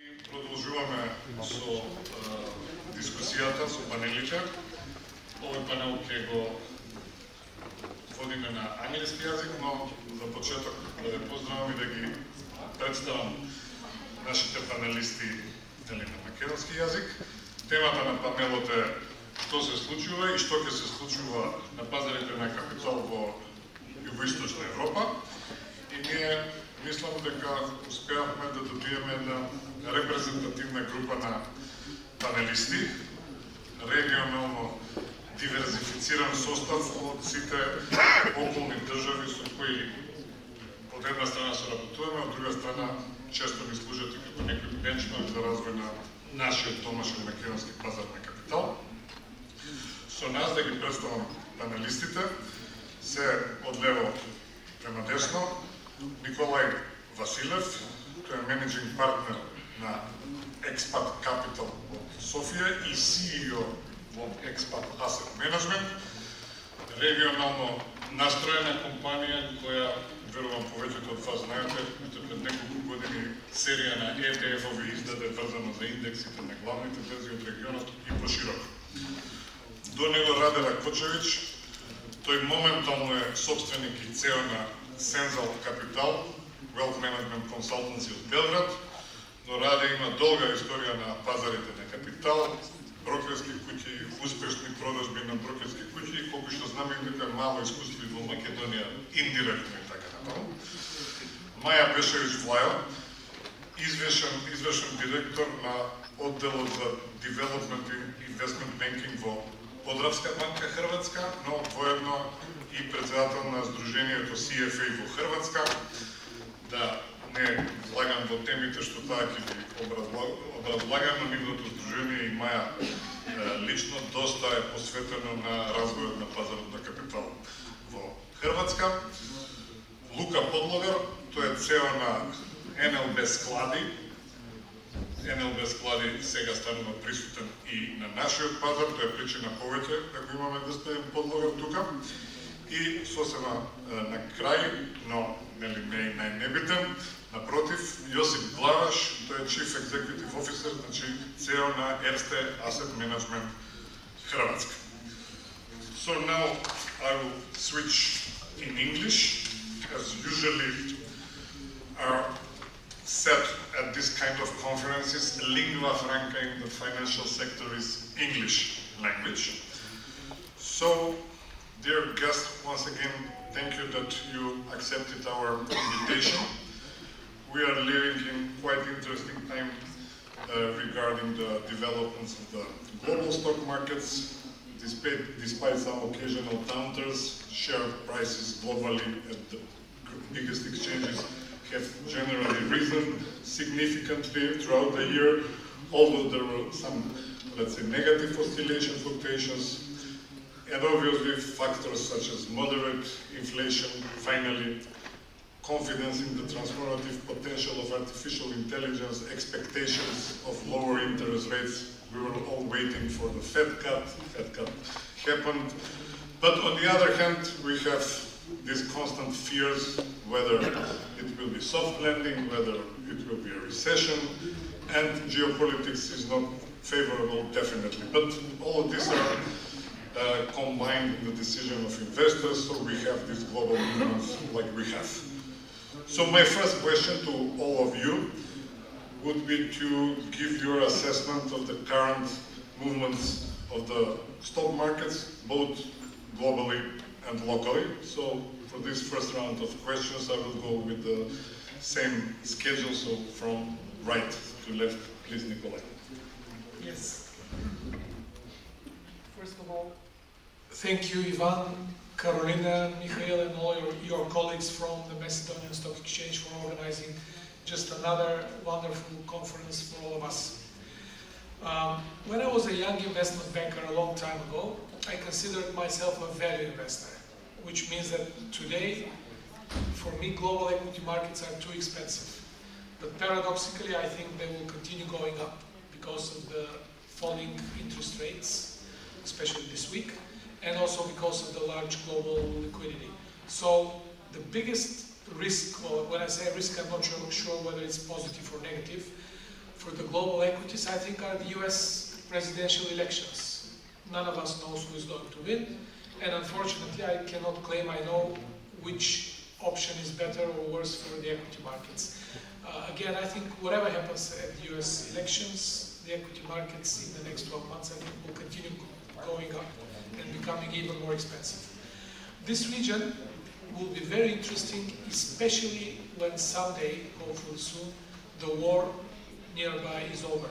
Продолжуваме со дискусијата со панелите. Овој панел ќе го водиме на англиски јазик, но за почеток да ве поздравам и да ги представам нашите панелисти на македонски јазик. Темата на панелот е што се случува и што ќе се случува на пазарите на капитал во Југоисточна Европа. И ние мислам дека успеавме да добиеме една репрезентативна група на панелисти, регионално диверзифициран состав од сите околни држави со кои од една страна соработуваме, од друга страна често ни служат и како некој бенчмарк за развој на нашиот домашен македонски пазар на капитал. Со нас да ги представам панелистите се од лево према десно Николай Vassilev, тој е менеджинг партнер на Expat Capital од Софија и CEO во Expat Asset Management, регионално настроена компанија која, верувам повеќето од вас знаете, пред неколку години серија на ETF-ови издаде врзано за индексите на главните берзи од регионот и пошироко. До него Раде Rakocevic, тој моментално е собственик и CEO на Senzal Capital, Wealth Management Consultancy од Белград, но Раде има долга историја на пазарите на капитал, брокерски куќи, успешни продажби на брокерски куќи и колку што знаме дека мало искуство во Македонија индиректно и така натаму. Маја беше Vlajo, извешен директор на одделот за Development и Investment Banking во Podravska банка Хрватска, но воедно и председател на Сдруженијето CFA во Хрватска. Да не влагам во темите што таа ќе ги образлагам, но нивното сдружение и Маја лично доста е посветено на развојот на пазарот на капитал во Хрватска. Лука Подлогар, тој е CEO на NLB склади. NLB склади сега станува присутен и на нашиот пазар, тоа е причина повеќе ако имаме да ставим Подлогар тука. И сосема на крај, но нели не и најнебитен, напротив, Josip Glavas, тој е Chief Executive Officer, значи CEO на Erste Asset Management Хрватска. So now I will switch in English, as usually are said at this kind of conferences, lingua franca in the financial sector is English language. So, dear guests, once again, thank you that you accepted our invitation. We are living in quite interesting time regarding the developments of the global stock markets. Despite some occasional downturns, share prices globally at the biggest exchanges have generally risen significantly throughout the year, although there were some, let's say, negative oscillation fluctuations. And obviously factors such as moderate inflation, finally, confidence in the transformative potential of artificial intelligence, expectations of lower interest rates. We were all waiting for the Fed cut. Fed cut happened. But on the other hand, we have these constant fears whether it will be soft landing, whether it will be a recession, and geopolitics is not favorable, definitely. But all of these are combined in the decision of investors, so we have these global movements like we have. So my first question to all of you would be to give your assessment of the current movements of the stock markets, both globally and locally. So for this first round of questions, I will go with the same schedule, so from right to left. Please, Nikolay. Yes. First of all, thank you, Ivan, Carolina, Mikhail, and all your colleagues from the Macedonian Stock Exchange for organizing just another wonderful conference for all of us. When I was a young investment banker a long time ago, I considered myself a value investor, which means that today, for me, global equity markets are too expensive. But paradoxically, I think they will continue going up because of the falling interest rates, especially this week, and also because of the large global liquidity. So the biggest risk, well, when I say risk, I'm not sure whether it's positive or negative. for the global equities, I think, are the US presidential elections. None of us knows who is going to win, and unfortunately I cannot claim I know which option is better or worse for the equity markets. Again, I think whatever happens at the US elections, the equity markets in the next 12 months, I think, will continue going up and becoming even more expensive. This region will be very interesting, especially when someday, hopefully soon, the war nearby is over.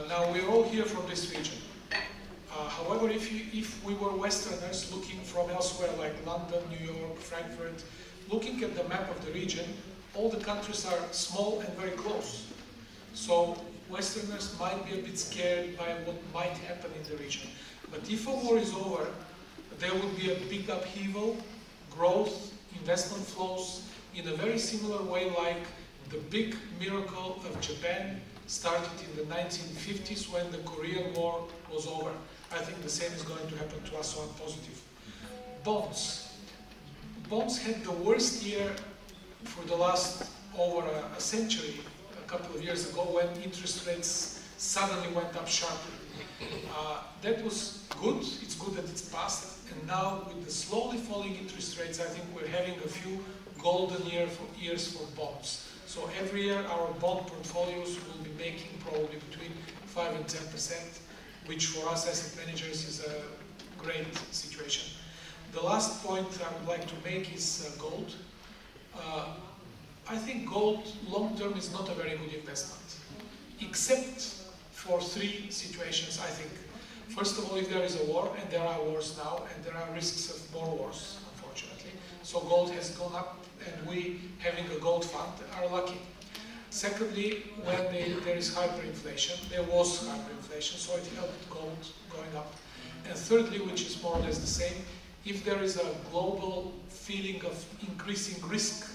Now, we're all here from this region. However, if we were Westerners looking from elsewhere, like London, New York, Frankfurt, looking at the map of the region, all the countries are small and very close. So Westerners might be a bit scared by what might happen in the region. But if a war is over, there will be a big upheaval, growth, investment flows, in a very similar way like the big miracle of Japan started in the 1950s when the Korean War was over. I think the same is going to happen to us, so I'm positive. Bonds. Bonds had the worst year for the last over a century, a couple of years ago, when interest rates suddenly went up sharply. That was good, it's good that it's passed, and now with the slowly falling interest rates, I think we're having a few golden years for bonds. So every year our bond portfolios will be making probably between 5 and 10%, which for us asset managers is a great situation. The last point I would like to make is gold. I think gold long term is not a very good investment, except for 3 situations, I think. First of all, if there is a war, and there are wars now, and there are risks of more wars, unfortunately. So gold has gone up, and we, having a gold fund, are lucky. Secondly, when there is hyperinflation, there was hyperinflation, so it helped gold going up. And thirdly, which is more or less the same, if there is a global feeling of increasing risk,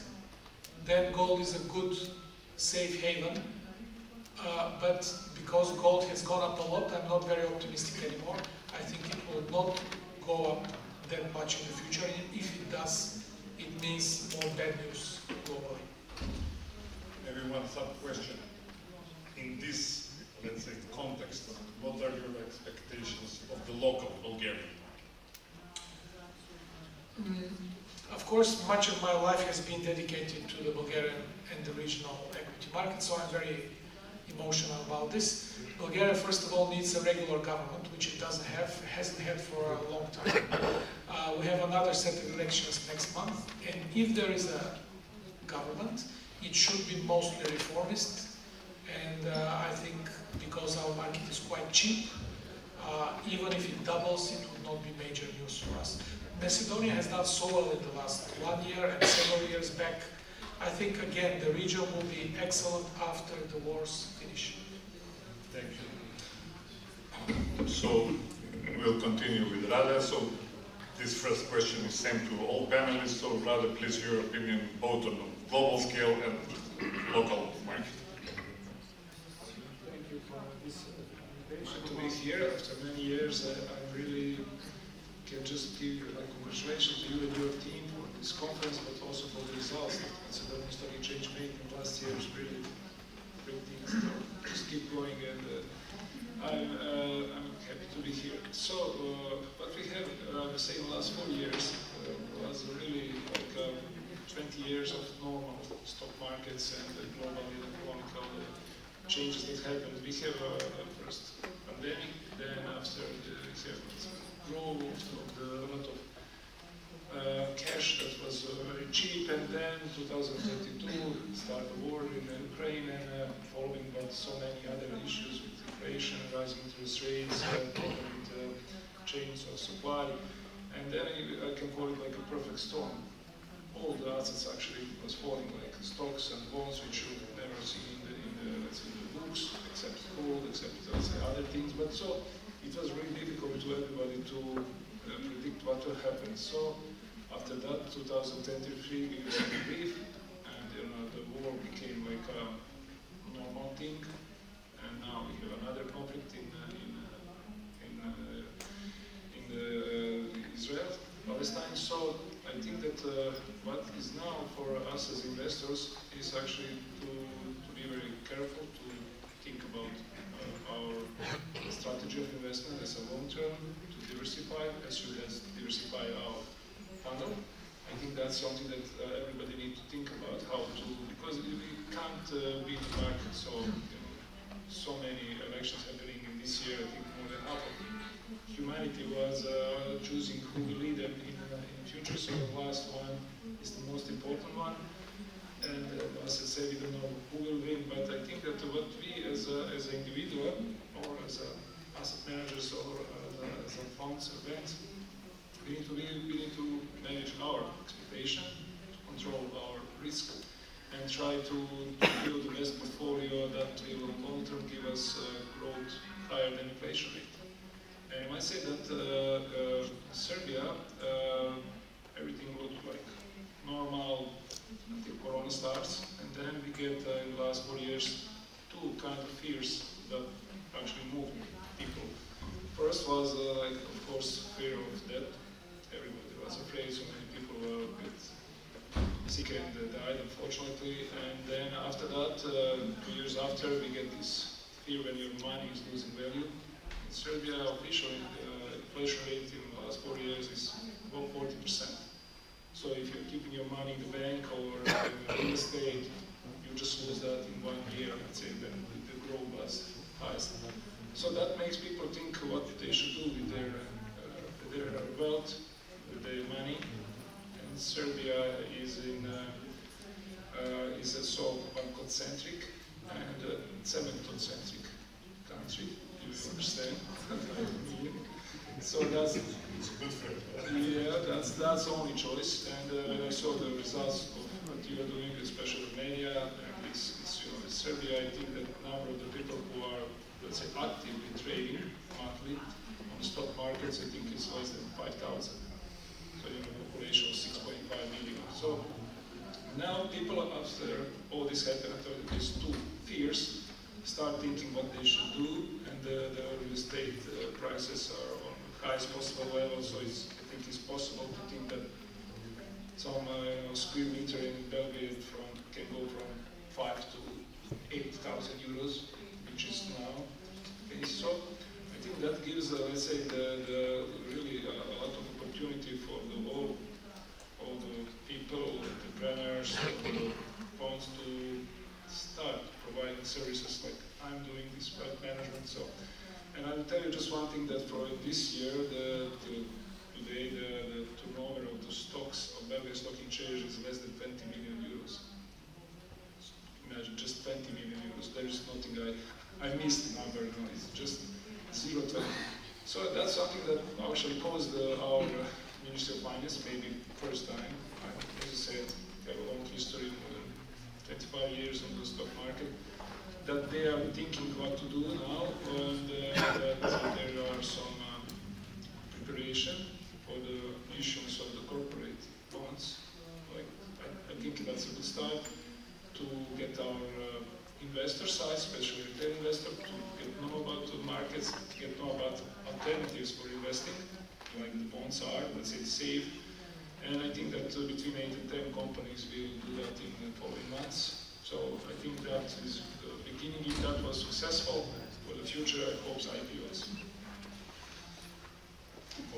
then gold is a good safe haven. But because gold has gone up a lot, I'm not very optimistic anymore. I think it will not go up that much in the future. If it does, it means more bad news globally. Maybe one sub-question. In this, let's say, context, what are your expectations of the local Bulgarian? Of course, much of my life has been dedicated to the Bulgarian and the regional equity market, so I'm very emotional about this. Bulgaria, first of all, needs a regular government, which it doesn't have, hasn't had for a long time. We have another set of elections next month, and if there is a government, it should be mostly reformist, and I think because our market is quite cheap, even if it doubles, it would not be major news for us. Macedonia has done so well in the last 1 year and several years back. I think, again, the region will be excellent after the wars finish. Thank you. So we'll continue with Rade. So this first question is sent to all panelists. So Rade, please, your opinion both on the global scale and local market. Thank you for this invitation to be here. After many years, I really can just give congratulations to you and your team for this conference, but also for the results that Macedonian Stock Exchange made in the last years. Really great things. Just keep going, and I'm happy to be here. So, what we have, say, in the last 4 years was really like 20 years of normal stock markets and global economical changes that happened. We have first pandemic, then after we have growth of the lot of cash that was very cheap, and then 2022 start the war in Ukraine, and following but so many other issues with inflation, rising interest rates, and chains of supply, and then I can call it like a perfect storm. All the assets actually was falling, like stocks and bonds, which you never see in the books, except gold, except other things. But so it was really difficult to everybody to predict what will happen. So after that, 2023, we were in brief, and the war became like a normal thing. And now we have another conflict in Israel, Palestine. So I think that what is now for us as investors is actually to be be very careful to think about our strategy of investment as a long-term, to diversify, as should as diversify our funnel. I think that's something that everybody needs to think about how to, because we can't be in the market. So, so many elections happening in this year. I think more than half of humanity was choosing who will lead them in the future. So the last one is the most important one. And as I said, we don't know who will win, but I think that what we as an individual or as asset managers or as a funds or banks, we need to manage our expectation, to control our risk, and try to build the best portfolio that will long term give us growth higher than inflation rate. And I might say that Serbia, everything looked like normal until Corona starts, and then we get in the last 4 years two kind of fears that actually moved people. First was like, of course, fear of death. Everybody was afraid. So many people were a bit sick and died, unfortunately. And then after that, 2 years after, we get this fear when your money is losing value. In Serbia, officially, inflation rate in the last 4 years is about 40%. So if you're keeping your money in the bank or in real estate, you just lose that in 1 year, let's say, then the growth was highest. So that makes people think what they should do with their wealth, with their money. And Serbia is a so bank-centric and cement-centric country. You understand? So that's that's the only choice. And when I saw the results of what you are doing, especially in media, and it's Serbia, I think that the number of the people who are, let's say, actively trading monthly on the stock markets, I think is less than 5,000. So population of 6.5 million. So now people, after all this happened, after these two fears, start thinking what they should do, and the real estate prices are on the highest possible level, so I think it's possible to think that some square meter in Belgrade can go from 5 to 8,000 euros, which is now. Okay, so I think that gives, let's say, the really a lot of opportunity for all the people, entrepreneurs, funds to start providing services like I'm doing this wealth management. So, and I will tell you just one thing, that for this year, today the turnover of the stocks of Belgian Stock Exchange is less than 20 million euros. Imagine, just 20 million euros. There is nothing I missed the number. No, it's just 0.20. So that's something that actually caused our Ministry of Finance, maybe first time. As I said, we have a long history, more than 25 years on the stock market, that they are thinking what to do now, and that there are some preparation for the issuance of the corporate bonds. Like, I think that's a good start to get our investor side, especially retail investor, to get know about the markets, get know about alternatives for investing, like the bonds are, let's say, safe. And I think that between 8 and 10 companies will do that in the following months. So I think that is the beginning. If that was successful, for the future, I hope IPOs.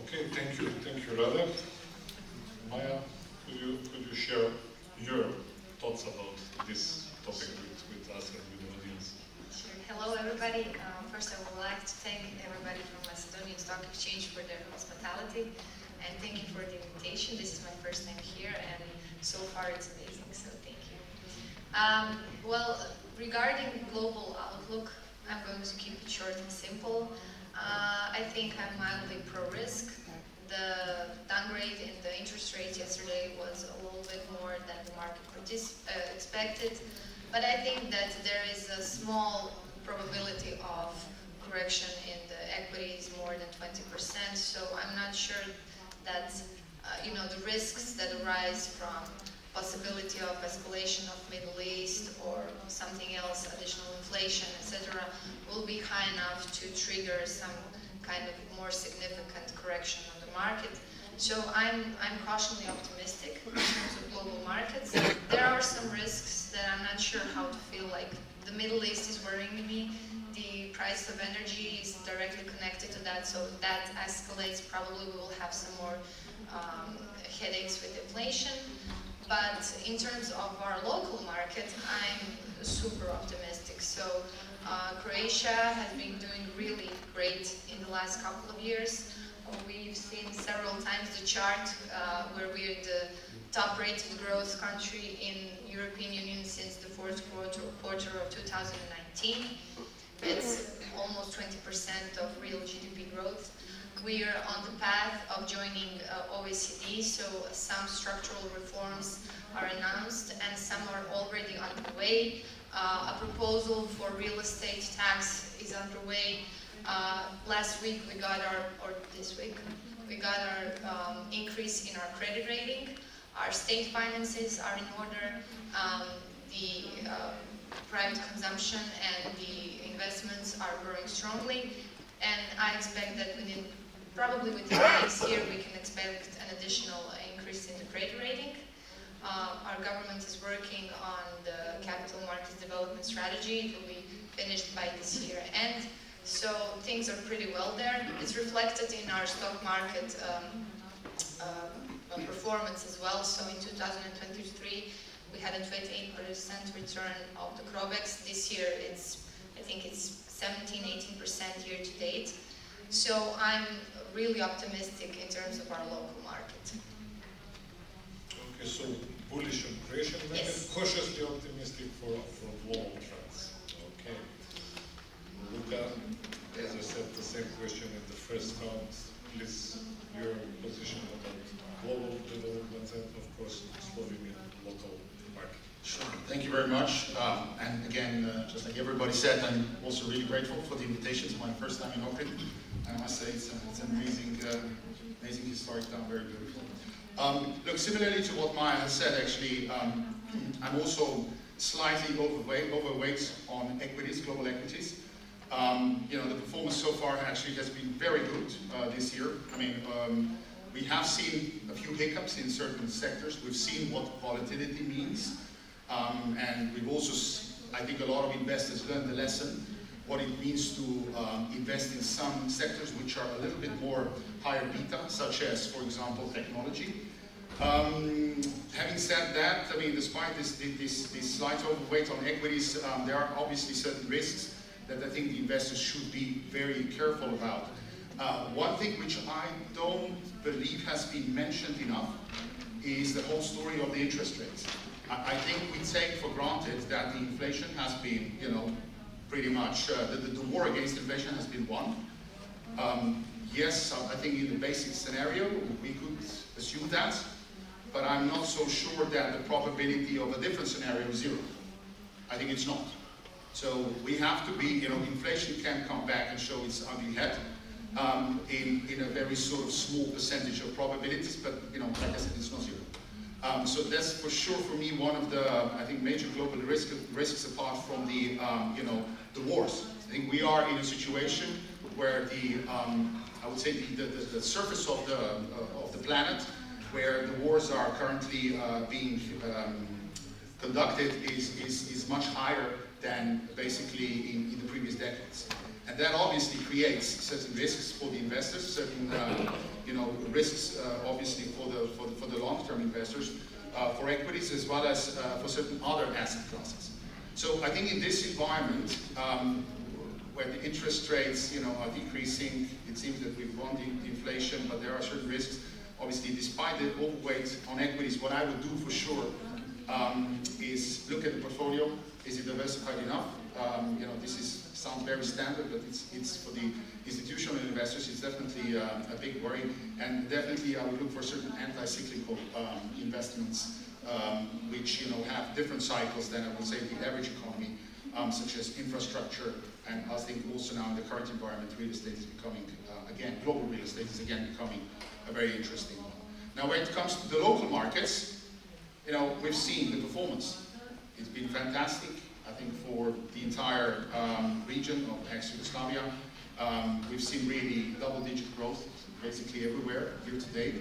Okay, thank you, Rade. Maja, could you share your thoughts about this topic with us and with the audience? Sure. Hello, everybody. First, I would like to thank everybody from Macedonian Stock Exchange for their hospitality, and thank you for the invitation. This is my first time here, and so far it's amazing, so thank you. Well, regarding global outlook, I'm going to keep it short and simple. I think I'm mildly pro-risk. The downgrade in the interest rate yesterday was a little bit more than the market expected, but I think that there is a small probability of correction in the equities, more than 20%, so I'm not sure that the risks that arise from possibility of escalation of Middle East or something else, additional inflation, etc., will be high enough to trigger some kind of more significant correction of the market. So I'm cautiously optimistic in terms of global markets. There are some risks that I'm not sure how to feel like the Middle East is worrying me. The price of energy is directly connected to that, so if that escalates, probably we will have some more headaches with inflation. But in terms of our local market, I'm super optimistic. So Croatia has been doing really great in the last couple of years. We've seen several times the chart where we're the top-rated growth country in European Union since the fourth quarter of 2019. It's almost 20% of real GDP growth. We are on the path of joining OECD, so some structural reforms are announced and some are already underway. A proposal for real estate tax is underway. Last week we got or this week, we got our increase in our credit rating. Our state finances are in order. The private consumption and the investments are growing strongly. And I expect that probably within the next year, we can expect an additional increase in the credit rating. Our government is working on the capital markets development strategy. It will be finished by this year end. So things are pretty well there. It's reflected in our stock market performance as well. So in 2023, we had a 28% return of the Crobex. This year, I think it's 17-18% year to date. So I'm really optimistic in terms of our local market. Okay, so bullish on Croatian market, Yes. cautiously optimistic for global trends. Okay. Luka, as I said, the same question in the first round. Please, your position about global development and, of course, Slovenian local market. Sure. Thank you very much. And again, just like everybody said, I'm also really grateful for the invitation. It's my first time in Ohrid. I must say it's an amazing historic town, very beautiful. Look, similarly to what Maja has said, actually, I'm also slightly overweight on equities, global equities. The performance so far actually has been very good this year. I mean, we have seen a few hiccups in certain sectors. We've seen what volatility means. And we've also, I think a lot of investors learned the lesson, what it means to invest in some sectors which are a little bit more higher beta, such as, for example, technology. Having said that, I mean, despite this slight overweight on equities, there are obviously certain risks that I think the investors should be very careful about. One thing which I don't believe has been mentioned enough is the whole story of the interest rates. I think we take for granted that the inflation has been, pretty much, the war against inflation has been won. Yes, I think in the basic scenario, we could assume that, but I'm not so sure that the probability of a different scenario is zero. I think it's not. So we have to be, inflation can come back and show its ugly head in a very sort of small percentage of probabilities, but, like I said, it's not zero. So that's for sure for me one of the, I think, major global risks apart from the, the wars. I think we are in a situation where I would say the surface of the planet, where the wars are currently being conducted, is much higher than basically in the previous decades. And that obviously creates certain risks for the investors, certain risks obviously for the long-term investors, for equities as well as for certain other asset classes. So I think in this environment, where the interest rates are decreasing, it seems that we've won the inflation, but there are certain risks. Obviously, despite the overweight on equities, what I would do for sure is look at the portfolio. Is it diversified enough? This sounds very standard, but it's for the institutional investors, it's definitely a big worry. And definitely I would look for certain anti-cyclical investments, which have different cycles than I would say the average economy, such as infrastructure. And I think also now in the current environment, real estate is becoming, again, global real estate is again becoming a very interesting one. Now when it comes to the local markets, we've seen the performance. It's been fantastic, I think, for the entire region of ex-Yugoslavia. We've seen really double-digit growth, basically everywhere, year to date.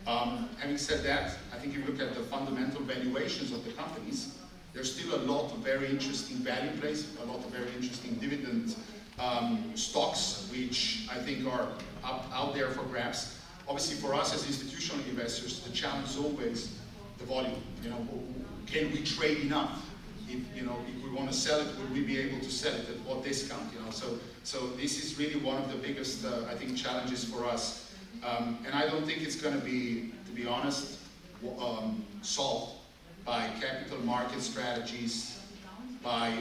Having said that, I think if you look at the fundamental valuations of the companies, There's still a lot of very interesting value plays, a lot of very interesting dividend stocks, which I think are out there for grabs. Obviously, for us as institutional investors, the challenge is always the volume. Can we trade enough? If we want to sell it, will we be able to sell it at what discount? So this is really one of the biggest, I think, challenges for us. And I don't think it's going to be, to be honest, solved by capital market strategies, by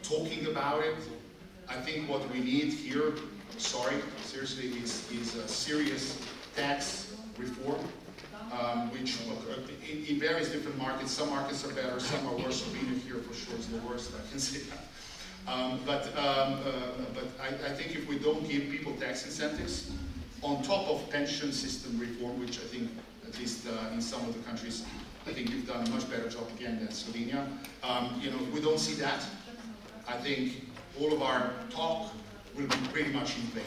talking about it. I think what we need here, seriously, is a serious tax reform, which in various different markets, some markets are better, some are worse. Slovenia here for sure is the worst, I can say that. But I think if we don't give people tax incentives, on top of pension system reform, which I think, at least in some of the countries, I think we've done a much better job again than Slovenia. If we don't see that, I think all of our talk will be pretty much in vain.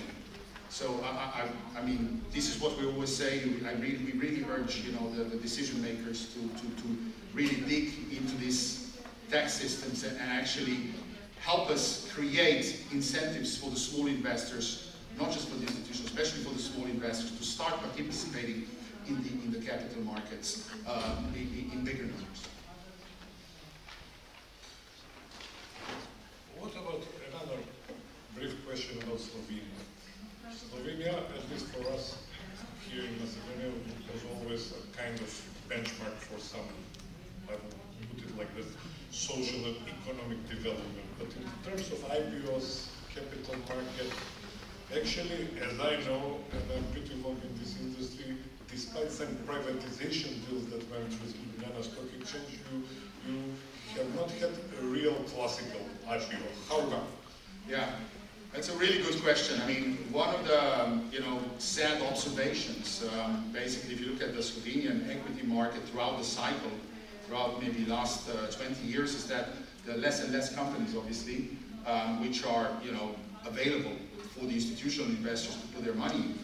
So I mean, this is what we always say. We really urge the decision makers to really dig into these tax systems and actually help us create incentives for the small investors, not just for the institutions, especially for the small investors, to start participating in the capital markets in bigger numbers. What about another brief question about Slovenia? Slovenia, at least for us here in Macedonia, was always a kind of benchmark for some, I will put it like this, social and economic development. But in terms of IPOs, capital market, actually, as I know, and I'm pretty long in this industry, despite some privatization deals that went with Macedonian Stock Exchange, you have not had a real classical IPO. How come? Yeah, that's a really good question. I mean, one of the sad observations, basically, if you look at the Slovenian equity market throughout the cycle, throughout maybe last 20 years, is that there are less and less companies, obviously, which are available for the institutional investors to put their money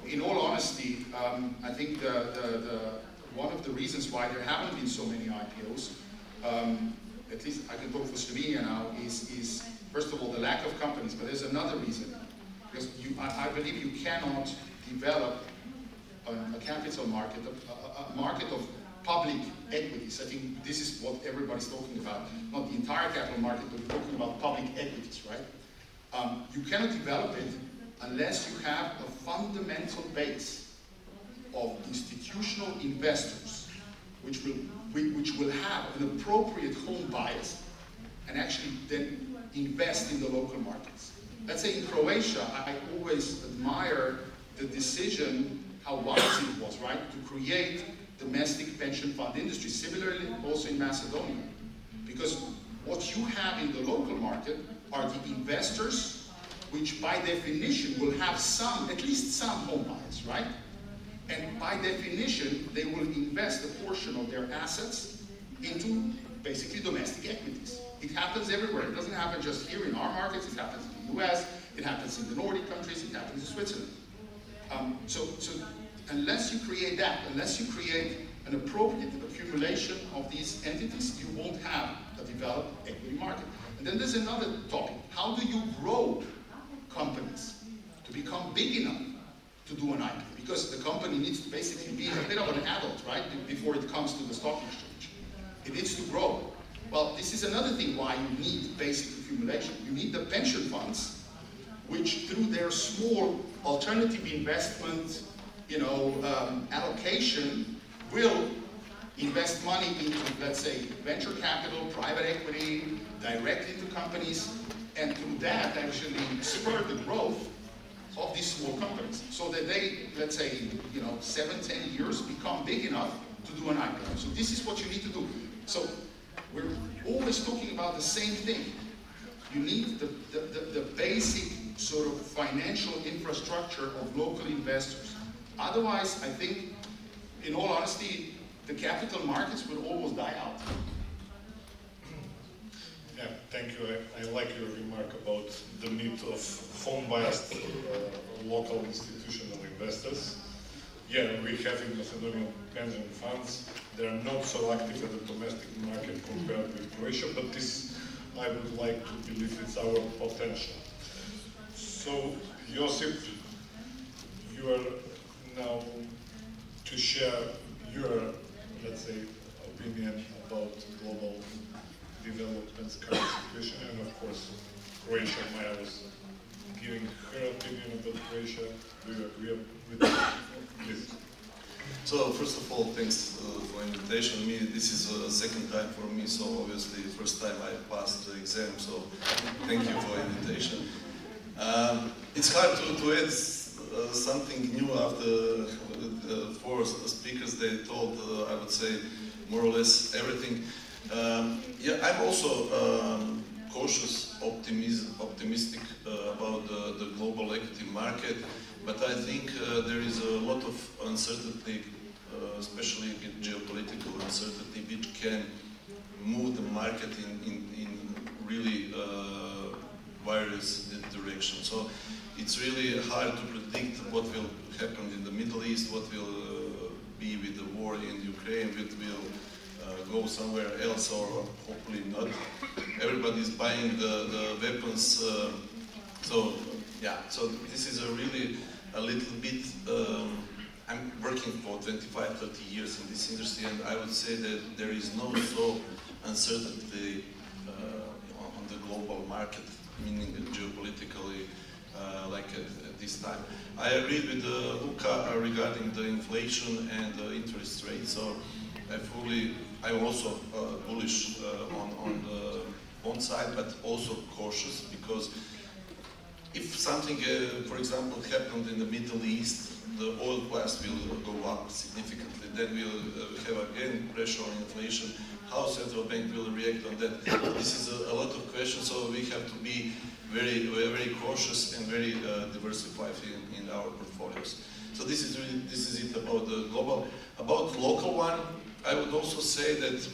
in all honesty, I think one of the reasons why there haven't been so many IPOs, at least I can talk for Slovenia now, is first of all the lack of companies, but there's another reason. Because I believe you cannot develop a capital market, a market of public equities. I think this is what everybody's talking about. Not the entire capital market, but we're talking about public equities, right? You cannot develop it unless you have a fundamental base of institutional investors, which will have an appropriate home bias and actually then invest in the local markets. Let's say in Croatia, I always admire the decision, how wise it was, right, to create domestic pension fund industry. Similarly, also in Macedonia, because what you have in the local market are the investors, which by definition will have at least some home bias, right? And by definition, they will invest a portion of their assets into basically domestic equities. It happens everywhere. It doesn't happen just here in our markets. It happens in the US. It happens in the Nordic countries. It happens in Switzerland. So unless you create that, unless you create an appropriate accumulation of these entities, you won't have a developed equity market. And then there's another topic. How do you grow companies to become big enough to do an IPO? Because the company needs to basically be a bit of an adult, right, before it comes to the stock exchange. It needs to grow. Well, this is another thing why you need basic accumulation. You need the pension funds, which through their small alternative investment, allocation, will invest money into, let's say, venture capital, private equity, directly into companies, and through that actually spur the growth of these small companies, so that they, let's say, 7-10 years become big enough to do an IPO. So this is what you need to do. So we're always talking about the same thing. You need the basic sort of financial infrastructure of local investors. Otherwise, I think, in all honesty, the capital markets will almost die out. Yeah, thank you. I like your remark about the need of home-biased local institutional investors. yeah, we have in Macedonian pension funds. They are not so active at the domestic market compared with Croatia, but this, I would like to believe it's our potential. So, Josip, you are now to share your, let's say, opinion about global developments, current situation, and of course, Croatia. Maja was giving her opinion about Croatia. Do you agree with that? Please. So first of all, thanks for invitation. This is the second time for me, so obviously first time I passed the exam, so thank you for invitation. It's hard to add something new after the four speakers. They told, I would say, more or less everything. Yeah, I'm also cautious, optimistic about the global equity market, but I think there is a lot of uncertainty, especially geopolitical uncertainty, which can move the market in really various directions. So it's really hard to predict what will happen in the Middle East, what will be with the war in Ukraine, what will go somewhere else, or hopefully not. Everybody is buying the weapons. So yeah, so this is a little bit, I'm working for 25, 30 years in this industry, and I would say that there is no so uncertainty on the global market, meaning geopolitically, like at this time. I agree with Luka regarding the inflation and the interest rate. So I'm also bullish on the bond side, but also cautious, because if something, for example, happened in the Middle East, the oil price will go up significantly. Then we'll have again pressure on inflation. How central bank will react on that? This is a lot of questions, so we have to be very cautious and very diversified in our portfolios. So this is it about the global. About the local one, I would also say that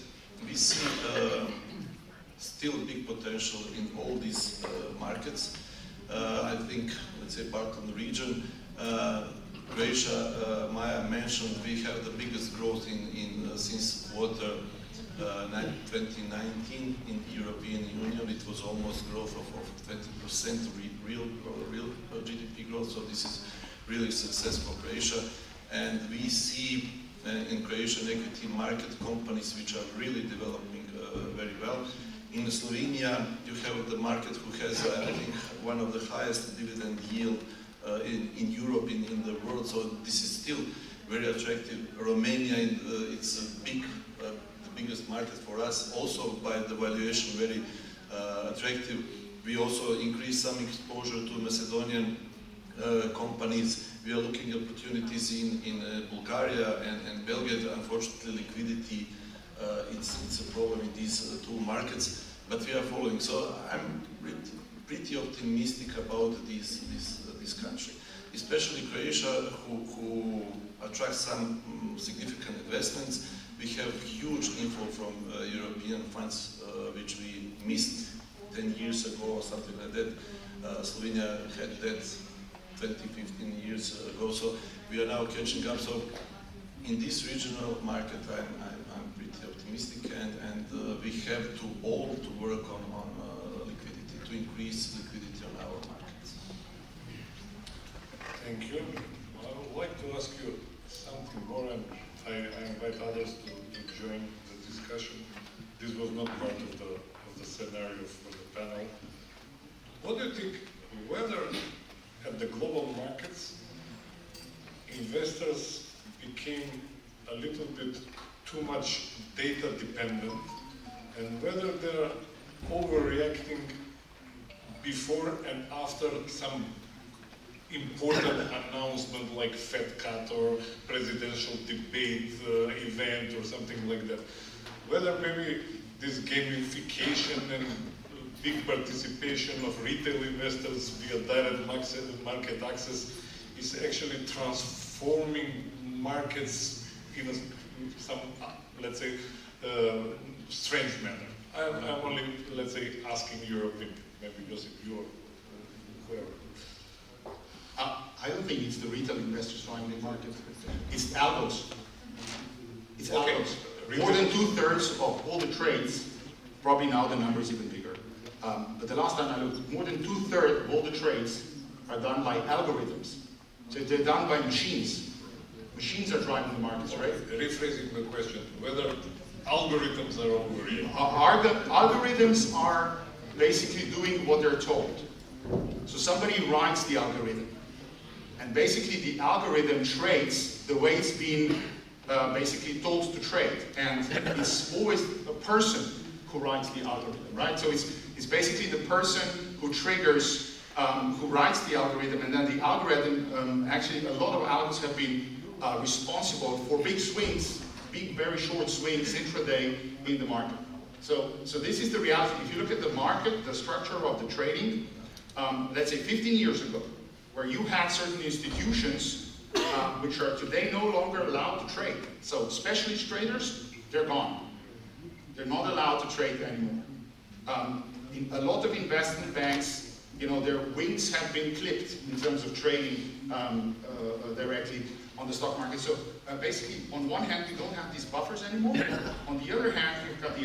we see still big potential in all these markets. I think, let's say, part of the region, Croatia, Maja mentioned, we have the biggest growth since quarter 2019 in the European Union. It was almost growth of 20% real GDP growth, so this is really success for Croatia. And we see in Croatian equity market companies which are really developing very well. In Slovenia, you have the market who has, I think, one of the highest dividend yield in Europe, in the world, so this is still very attractive. Romania, it's the biggest market for us, also by the valuation very attractive. We also increase some exposure to Macedonian companies. We are looking at opportunities in Bulgaria and Belgrade. Unfortunately, liquidity it's a problem in these two markets, but we are following. So I'm pretty optimistic about this country, especially Croatia, who attracts some significant investments. We have huge inflow from European funds, which we missed 10 years ago or something like that. Slovenia had that 20-15 years ago, so we are now catching up. So in this regional market, I'm pretty optimistic, and we have to all to work on liquidity, to increase liquidity on our markets. Thank you. I would like to ask you something more, and I invite others to join the discussion. This was not part of the scenario for the panel. What do you think, whether at the global markets, investors became a little bit too much data dependent, and whether they're overreacting before and after some important announcement like Fed cut or presidential debate event or something like that? Whether maybe this gamification and big participation of retail investors via direct market access is actually transforming markets in some, let's say, strange manner. I'm only, let's say, asking your opinion. Maybe Josip, you or whoever. I don't think it's the retail investors running the market. It's algos. It's algos. More than 2/3 of all the trades, probably now the number is even bigger. But the last time I looked, more than 2/3 of all the trades are done by algorithms. So they're done by machines. Machines are driving the markets, right? Rephrasing the question, whether algorithms are overreal. Algorithms are basically doing what they're told. So somebody writes the algorithm. And basically the algorithm trades the way it's been basically told to trade. And it's always a person who writes the algorithm, right? So it's basically the person who triggers, who writes the algorithm, and then the algorithm, actually a lot of algorithms have been responsible for big swings, big, very short swings intraday in the market. So this is the reality. If you look at the market, the structure of the trading, let's say 15 years ago, where you had certain institutions which are today no longer allowed to trade. So specialist traders, they're gone. They're not allowed to trade anymore. In a lot of investment banks, you know, their wings have been clipped in terms of trading directly on the stock market. So basically, on one hand, we don't have these buffers anymore. On the other hand, we've got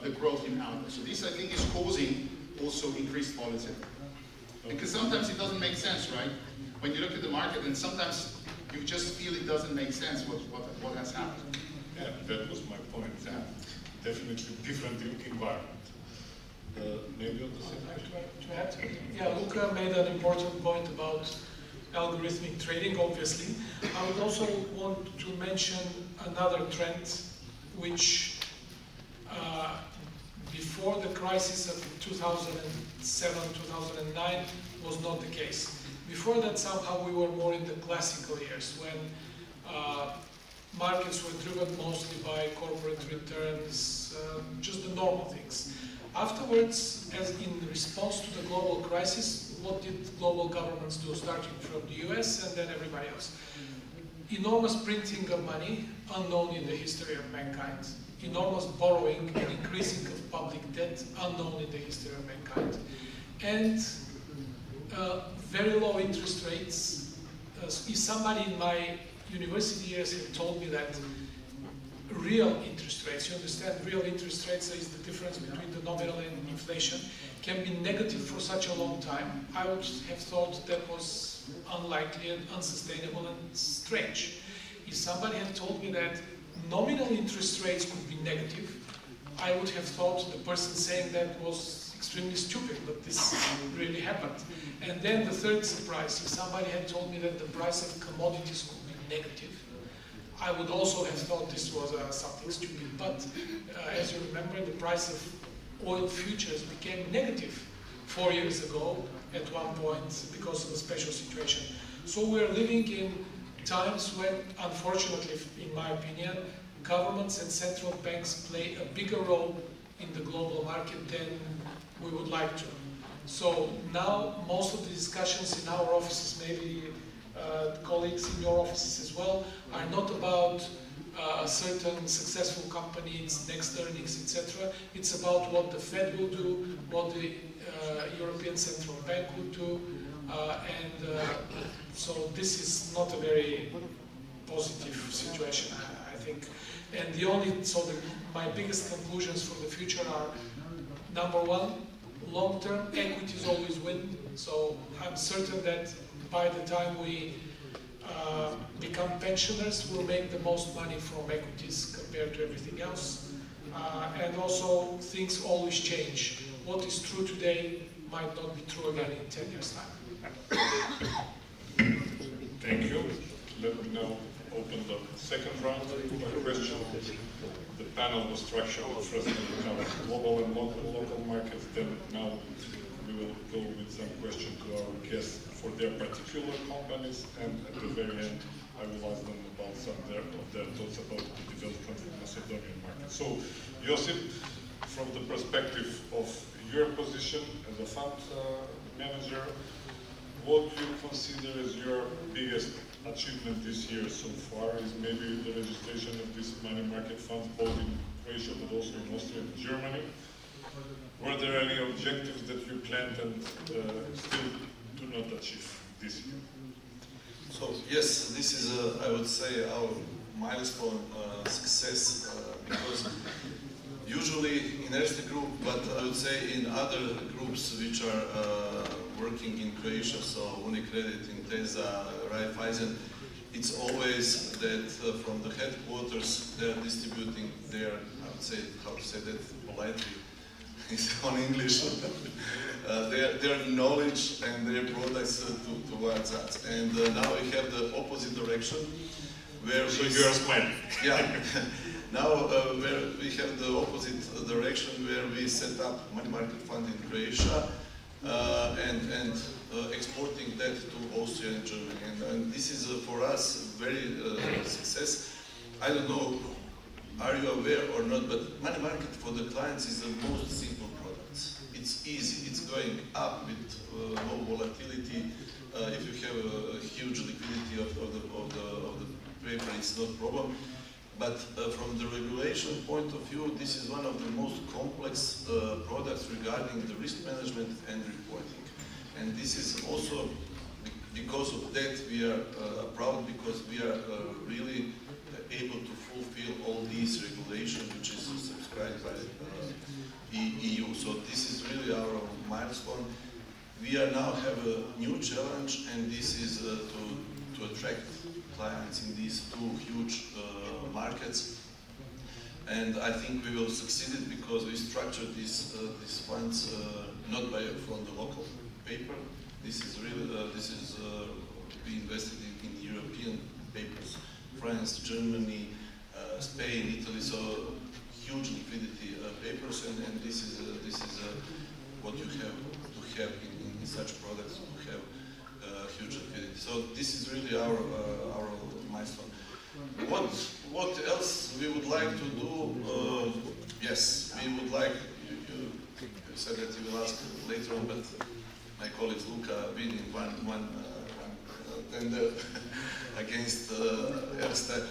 the growth in algos. So this, I think, is causing also increased volatility. Because sometimes it doesn't make sense, right? When you look at the market, and sometimes you just feel it doesn't make sense what has happened. Yeah, that was my point. Definitely different environment. Maybe on the same To add, yeah, Luca made an important point about algorithmic trading, obviously. I would also want to mention another trend which before the crisis of 2007, 2009 was not the case. Before that, somehow we were more in the classical years when markets were driven mostly by corporate returns, just the normal things. Afterwards, as in response to the global crisis, what did global governments do, starting from the US and then everybody else? Enormous printing of money, unknown in the history of mankind. Enormous borrowing and increasing of public debt, unknown in the history of mankind. And very low interest rates. If somebody in my university years had told me that real interest rates, you understand, real interest rates is the difference between the nominal and inflation, can be negative for such a long time, I would have thought that was unlikely and unsustainable and strange. If somebody had told me that nominal interest rates could be negative, I would have thought the person saying that was extremely stupid, but this really happened. And then the third surprise, if somebody had told me that the price of commodities could be negative, I would also have thought this was something stupid. But as you remember, the price of oil futures became negative 4 years ago at one point because of a special situation. So we're living in times when, unfortunately, in my opinion, governments and central banks play a bigger role in the global market than we would like to. So now most of the discussions in our offices, maybe colleagues in your offices as well, are not about a certain successful company, its next earnings, etc. It's about what the Fed will do, what the European Central Bank will do, so this is not a very positive situation, I think. And my biggest conclusions for the future are, number one, long-term equities always win. So I'm certain that by the time we become pensioners, we'll make the most money from equities compared to everything else. And also, things always change. What is true today might not be true again in 10 years' time. Thank you. Let me now open the second round of questions. The panel was structured first to cover global and local markets, then now we will go with some questions to our guests for their particular companies, and at the very end I will ask them about some of their thoughts about the development of the Macedonian market. So, Josip, from the perspective of your position as a fund manager, what do you consider as your biggest achievement this year so far? Is maybe the registration of these money market funds both in Croatia but also in Austria and Germany? Were there any objectives that you planned and still do not achieve this year? So yes, this is, I would say, our milestone success because usually in Erste Group, but I would say in other groups which are working in Croatia, so Unicredit, Intesa, Raiffeisen, it's always that from the headquarters they're distributing their, I would say, how to say that politely, it's on English, their knowledge and their products towards us. And now we have the opposite direction, where So you are smiling. yeah. Now where we have the opposite direction, where we set up money market fund in Croatia and exporting that to Austria and Germany. And this is for us very success. I don't know, are you aware or not, but money market for the clients is the most simple product. It's easy, it's going up with low volatility. If you have a huge liquidity of the paper, it's not a problem. But from the regulation point of view, this is one of the most complex products regarding the risk management and reporting. And this is also, because of that, we are proud, because we are really able to fulfill all these regulations, which is subscribed by EU. So this is really our milestone. We are now have a new challenge, and this is to attract clients in these two huge markets. And I think we will succeed it because we structured these funds not from the local paper. This is really we invested in European papers, France, Germany, Spain, Italy. So huge liquidity papers, and this is what you have to have in such products, to have huge liquidity. So this is really our milestone. What else we would like to do? Yes, we would like, you said that you will ask later on, but my colleague Luka winning one tender against Erste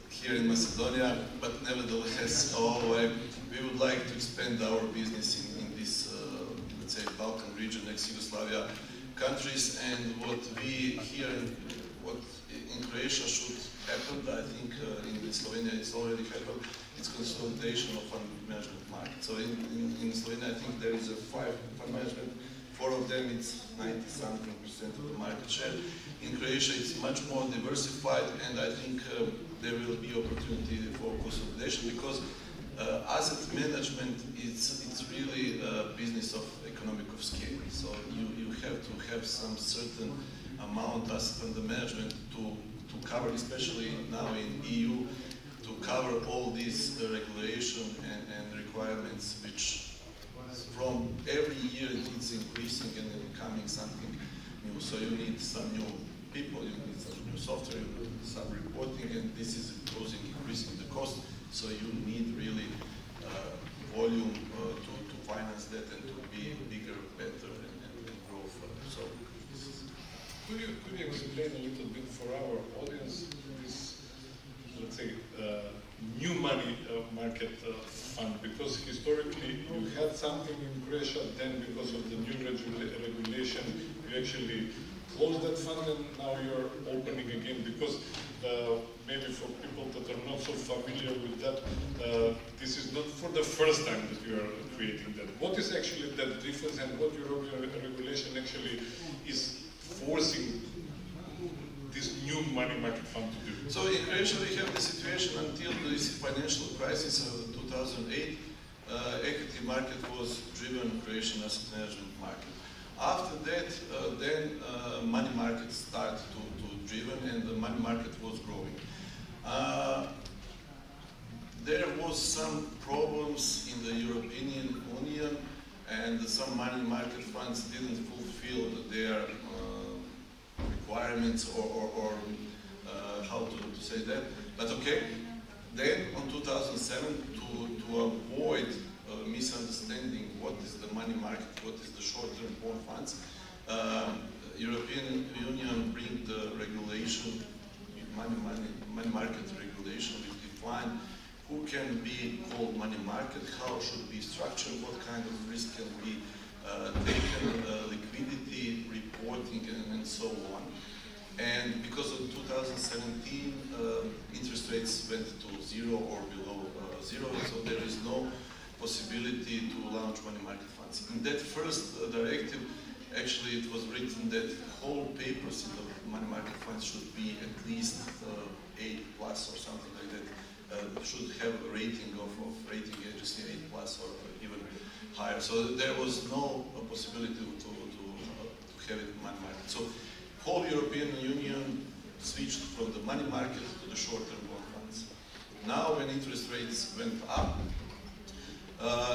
here in Macedonia, but nevertheless, we would like to expand our business in this, let's say, Balkan region, ex-Yugoslavia countries, and what we here, what in Croatia should happen, I think in Slovenia it's already happened, it's consolidation of fund management market. So in Slovenia I think there is a 5 fund management, 4 of them it's 90-something% of the market share. In Croatia it's much more diversified, and I think there will be opportunity for consolidation, because asset management it's really a business of economic of scale. So you have to have some certain amount asset under management to cover, especially now in EU, to cover all these regulation and requirements, which from every year it's increasing and becoming something new. So you need some new people, you need some new software, you need some reporting, and this is causing increasing the cost. So you need really volume to finance that and to be bigger, better, and grow further. So this is. Could you explain a little bit for our audience this, let's say, new money market fund? Because historically you had something in Croatia, then because of the new regulation you actually closed that fund, and now you're opening again. Because maybe for people that are not so familiar with that, this is not for the first time that you are creating that. What is actually that difference, and what European regulation actually is forcing this new money market fund to do? So in Croatia we have the situation until this financial crisis of 2008, equity market was driven Croatian asset management market. After that, then money market started to driven, and the money market was growing. There was some problems in the European Union, and some money market funds didn't fulfill their requirements, or how to say that. But okay, then on 2007, to avoid misunderstanding what is the money market, what is the short-term bond funds, European Union bring the regulation, money market regulation, which define who can be called money market, how should be structured, what kind of risk can be taken, liquidity, reporting, and so on. And because of 2017, interest rates went to 0 or below 0, so there is no possibility to launch money market funds. In that first directive, actually it was written that whole papers in the money market funds should be at least 8+ or something like that. Should have a rating of rating agency 8+ or even higher. So there was no possibility to have it in money market. So whole European Union switched from the money market to the short-term bond funds. Now when interest rates went up,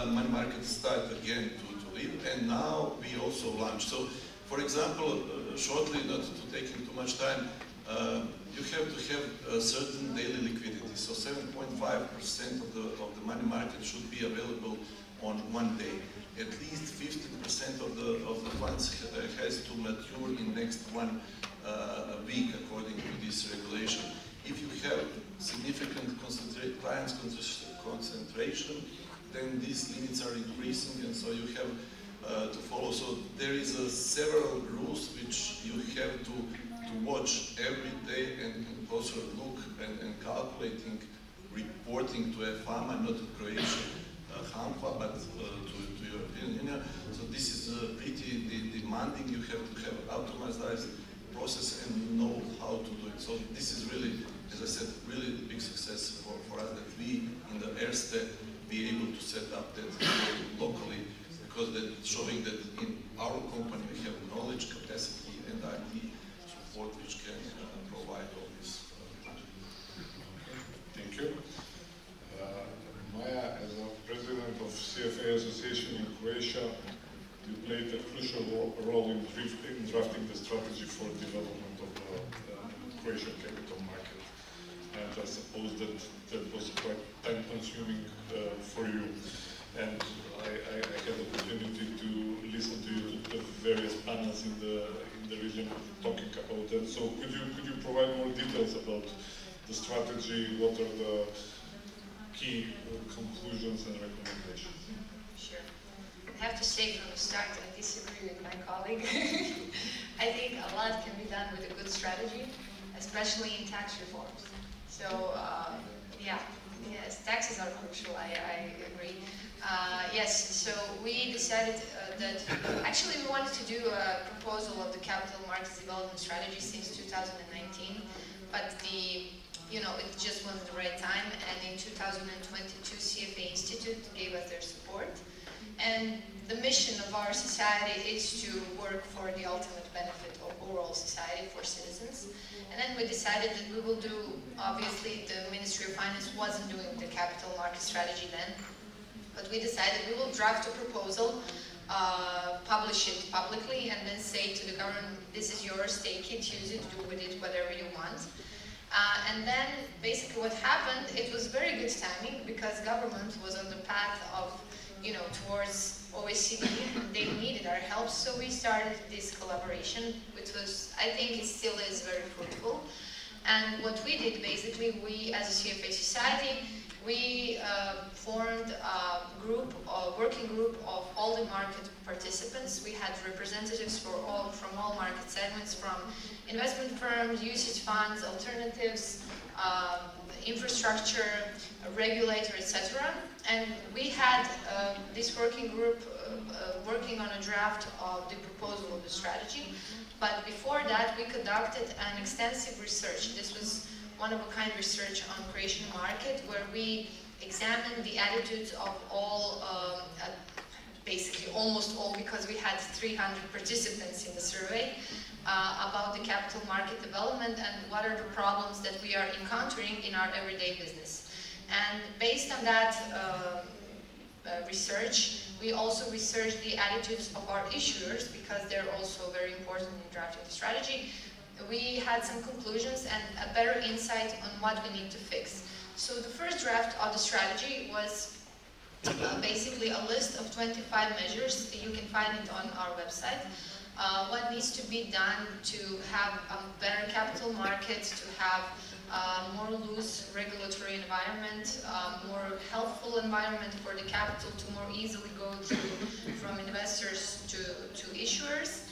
money market started again to live, and now we also launched. So for example, shortly, not to taking too much time, you have to have a certain daily liquidity. So 7.5% of the money market should be available on one day. At least 50% of the funds has to mature in next 1 week according to this regulation. If you have significant clients concentration, then these limits are increasing, and so you have to follow. So there is several rules which you have to watch every day and also look and calculating, reporting to FAMA, not to Croatia, HANFA, but to European Union. So this is pretty demanding. You have to have automatized process and know how to do it. So this is really, as I said, really big success for us that we in the Erste be able to set up that locally, because that's showing that in our company we have knowledge, capacity, and IT support which can provide all this. Thank you. Maja, as a president of CFA Association in Croatia, you played a crucial role in drafting the strategy for development of the Croatian capital market. And I suppose that was quite time-consuming for you. And I had the opportunity to listen to you to the various panels in the region talking about that. So could you provide more details about the strategy? What are the key conclusions and recommendations? Sure. I have to say from the start, I disagree with my colleague. I think a lot can be done with a good strategy, especially in tax reforms. So, yes, taxes are crucial, I agree. Yes, so we decided that actually we wanted to do a proposal of the capital markets development strategy since 2019, but it just wasn't the right time, and in 2022 CFA Institute gave us their support. And the mission of our society is to work for the ultimate benefit of overall society for citizens. And then we decided that we will do, obviously the Ministry of Finance wasn't doing the capital market strategy then, but we decided we will draft a proposal, publish it publicly, and then say to the government, this is yours, take it, use it, do with it whatever you want. And then basically what happened, it was very good timing because government was on the path of, towards OECD, and they needed our help, so we started this collaboration, which was, I think it still is very fruitful. And what we did basically, we as a CFA society, we formed a working group of all the market participants. We had representatives from all market segments, from investment firms, usage funds, alternatives, infrastructure, regulator, etc. And we had this working group working on a draft of the proposal of the strategy. But before that, we conducted an extensive research. This was one-of-a-kind research on Croatian market, where we examined the attitudes of all, basically almost all, because we had 300 participants in the survey, about the capital market development and what are the problems that we are encountering in our everyday business. And based on that research, we also researched the attitudes of our issuers, because they're also very important in drafting the strategy. We had some conclusions and a better insight on what we need to fix. So the first draft of the strategy was basically a list of 25 measures. You can find it on our website. What needs to be done to have a better capital market, to have a more loose regulatory environment, more helpful environment for the capital to more easily go through from investors to issuers.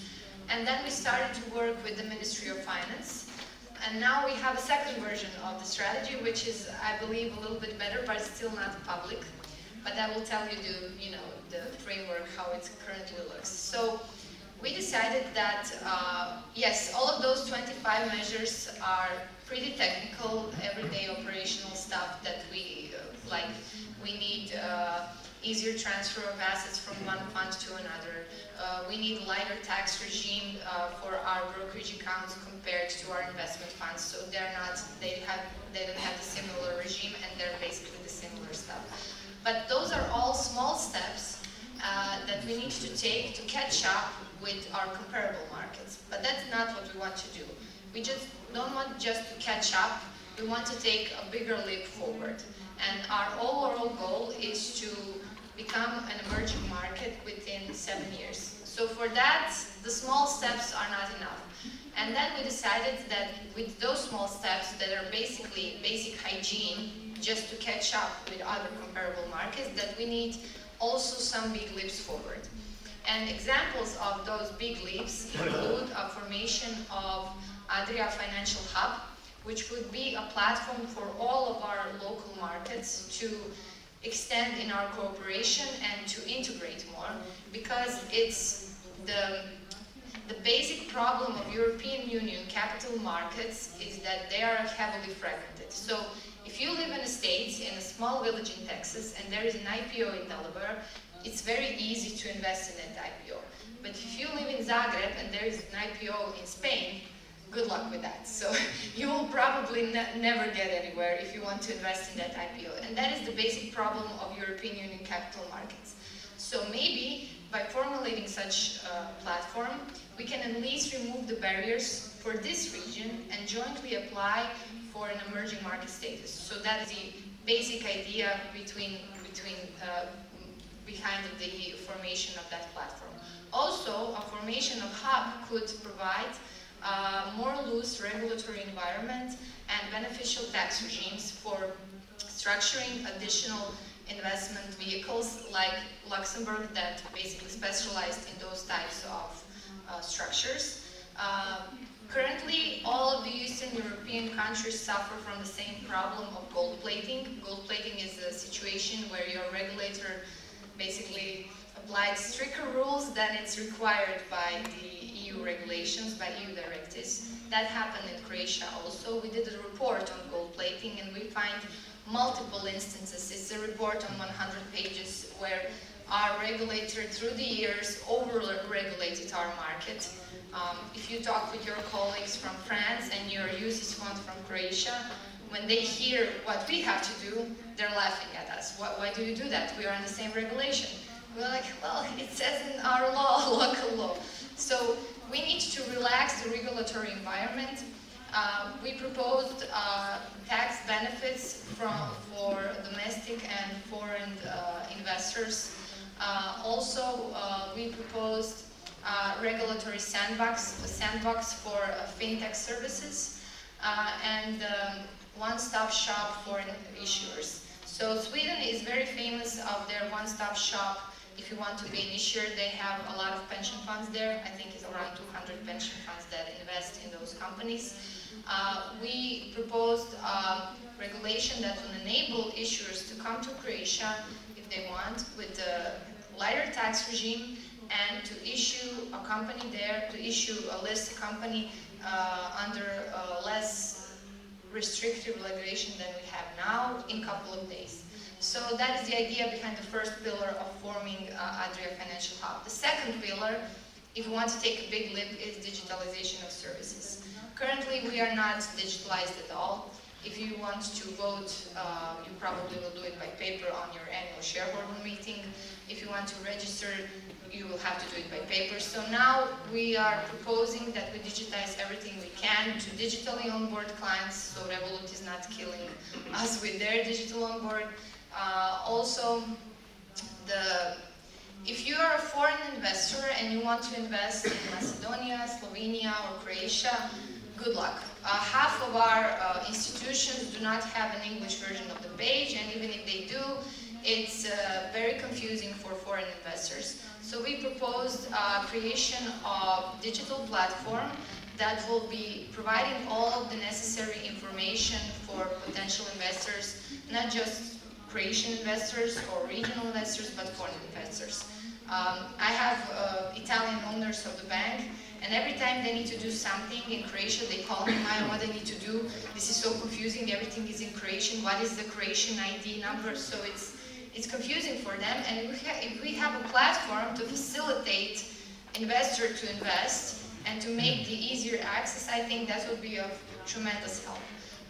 And then we started to work with the Ministry of Finance. And now we have a second version of the strategy, which is, I believe, a little bit better, but still not public. But I will tell you the framework, how it currently looks. So we decided that, yes, all of those 25 measures are pretty technical, everyday operational stuff that we like. We need easier transfer of assets from one fund to another. We need lighter tax regime for our brokerage accounts compared to our investment funds. So they don't have the similar regime, and they're basically the similar stuff. But those are all small steps that we need to take to catch up with our comparable markets. But that's not what we want to do. We just don't want just to catch up. We want to take a bigger leap forward. And our overall goal is to become an emerging market within 7 years. So for that, the small steps are not enough. And then we decided that with those small steps that are basically basic hygiene, just to catch up with other comparable markets, that we need also some big leaps forward. And examples of those big leaps include a formation of Adria Financial Hub, which would be a platform for all of our local markets to extend in our cooperation and to integrate more, because it's the basic problem of European Union capital markets is that they are heavily fragmented. So if you live in a state, in a small village in Texas, and there is an IPO in Delaware, it's very easy to invest in that IPO. But if you live in Zagreb and there is an IPO in Spain, good luck with that. So you will probably never get anywhere if you want to invest in that IPO. And that is the basic problem of European Union capital markets. So maybe by formulating such a platform, we can at least remove the barriers for this region and jointly apply for an emerging market status. So that is the basic idea behind the formation of that platform. Also, a formation of hub could provide more loose regulatory environment and beneficial tax regimes for structuring additional investment vehicles like Luxembourg, that basically specialized in those types of structures. Currently, all of the Eastern European countries suffer from the same problem of gold plating. Gold plating is a situation where your regulator basically applied stricter rules than it's required by the EU regulations, by EU directives. That happened in Croatia also. We did a report on gold plating and we find multiple instances. It's a report on 100 pages where our regulator through the years over-regulated our market. If you talk with your colleagues from France and your UCITS fund from Croatia, when they hear what we have to do, they're laughing at us. Why do you do that? We are in the same regulation. We're like, well, it says in our law, local law. So we need to relax the regulatory environment. We proposed tax benefits for domestic and foreign investors. Also, we proposed regulatory sandbox for fintech services and one-stop shop for issuers. So Sweden is very famous of their one-stop shop. If you want to be an issuer, they have a lot of pension funds there. I think it's around 200 pension funds that invest in those companies. We proposed regulation that will enable issuers to come to Croatia if they want with a lighter tax regime and to issue a company there, to issue a list company under less restrictive regulation than we have now in a couple of days. So that is the idea behind the first pillar of forming Adria Financial Hub. The second pillar, if you want to take a big leap, is digitalization of services. Currently, we are not digitalized at all. If you want to vote, you probably will do it by paper on your annual shareholder meeting. If you want to register, you will have to do it by paper. So now we are proposing that we digitize everything we can to digitally onboard clients, so Revolut is not killing us with their digital onboard. Also, if you are a foreign investor and you want to invest in Macedonia, Slovenia, or Croatia, good luck. Half of our institutions do not have an English version of the page, and even if they do, it's very confusing for foreign investors. So we proposed creation of digital platform that will be providing all of the necessary information for potential investors, not just Croatian investors or regional investors, but foreign investors. I have Italian owners of the bank, and every time they need to do something in Croatia, they call me, Maja, what I need to do? This is so confusing, everything is in Croatian, what is the Croatian ID number? So it's confusing for them, and if we have a platform to facilitate investor to invest and to make the easier access, I think that would be of tremendous help.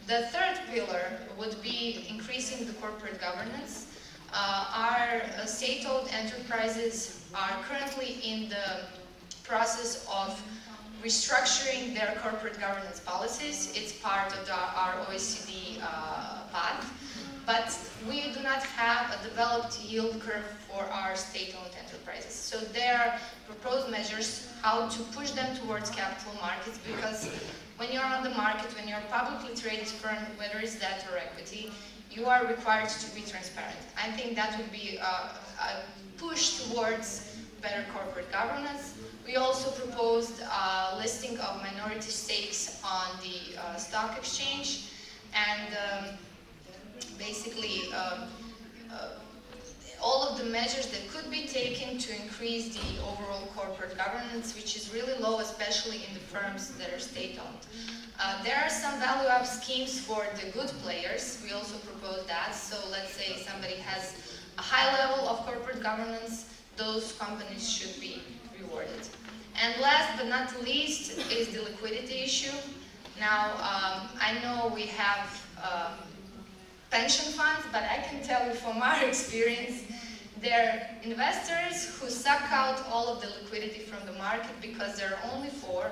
The third pillar would be increasing the corporate governance. Our state-owned enterprises are currently in the process of restructuring their corporate governance policies. It's part of our OECD path, but we do not have a developed yield curve for our state-owned enterprises. So there are proposed measures how to push them towards capital markets, because when you're on the market, when you're a publicly traded firm, whether it's debt or equity, you are required to be transparent. I think that would be a push towards better corporate governance. We also proposed a listing of minority stakes on the stock exchange, and basically all of the measures that could be taken to increase the overall corporate governance, which is really low, especially in the firms that are state-owned. There are some value-up schemes for the good players. We also propose that. So let's say somebody has a high level of corporate governance, those companies should be rewarded. And last but not least is the liquidity issue. Now, I know we have pension funds, but I can tell you from our experience, they're investors who suck out all of the liquidity from the market because there are only 4,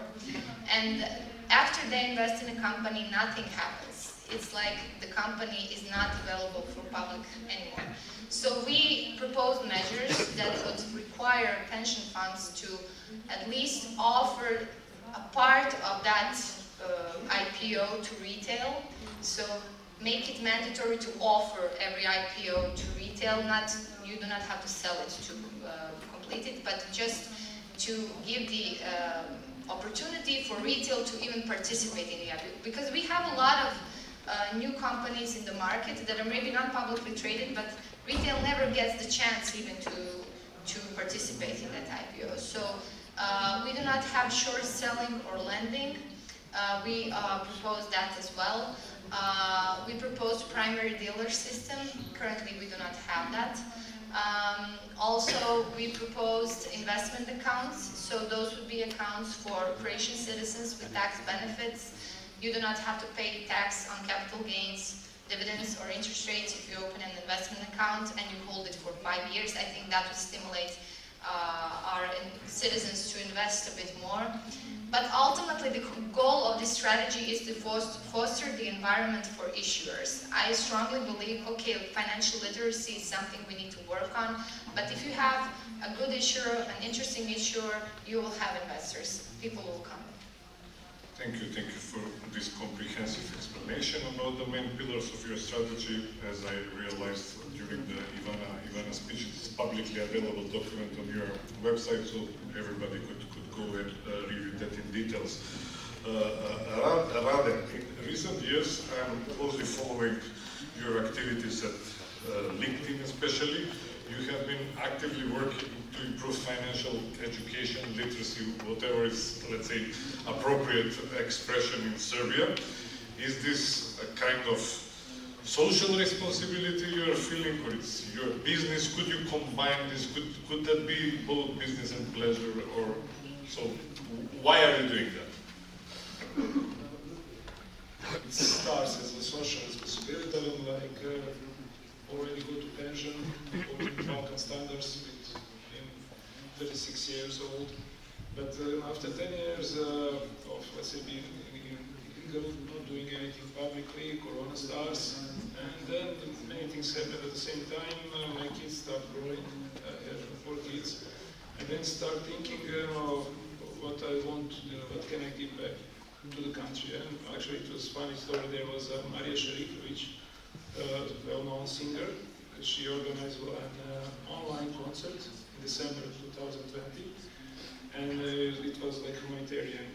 and after they invest in a company, nothing happens. It's like the company is not available for public anymore. So we propose measures that would require pension funds to at least offer a part of that IPO to retail. So make it mandatory to offer every IPO to retail. You do not have to sell it to complete it, but just to give the opportunity for retail to even participate in the IPO. Because we have a lot of new companies in the market that are maybe not publicly traded, but retail never gets the chance even to participate in that IPO. So we do not have short selling or lending. We propose that as well. We proposed primary dealer system. Currently, we do not have that. Also, we proposed investment accounts. So those would be accounts for Croatian citizens with tax benefits. You do not have to pay tax on capital gains, dividends, or interest rates if you open an investment account and you hold it for 5 years. I think that would stimulate our citizens to invest a bit more. But ultimately, the goal of this strategy is to foster the environment for issuers. I strongly believe, okay, financial literacy is something we need to work on, but if you have a good issuer, an interesting issuer, you will have investors. People will come. Thank you for this comprehensive explanation about the main pillars of your strategy. As I realized during the Ivana speech, it is publicly available document on your website, so everybody could go and review that in details. Rade, in recent years, I'm closely following your activities at LinkedIn especially. You have been actively working to improve financial education, literacy, whatever is, let's say, appropriate expression in Serbia. Is this a kind of social responsibility you're feeling, or it's your business? Could you combine this? Could that be both business and pleasure? Or so? Why are you doing that? It starts as a social responsibility, like already go to pension, according to Balkan standards, with 36 years old. But after 10 years of, let's say, being illegal, not doing anything publicly, Corona starts, and then many things happen at the same time. My kids start growing, I have 4 kids, and then start thinking of what I want to do, what can I give back to the country. And actually, it was a funny story. There was Maria Sharikovic, a well-known singer, she organized an online concert in December 2020, and it was like humanitarian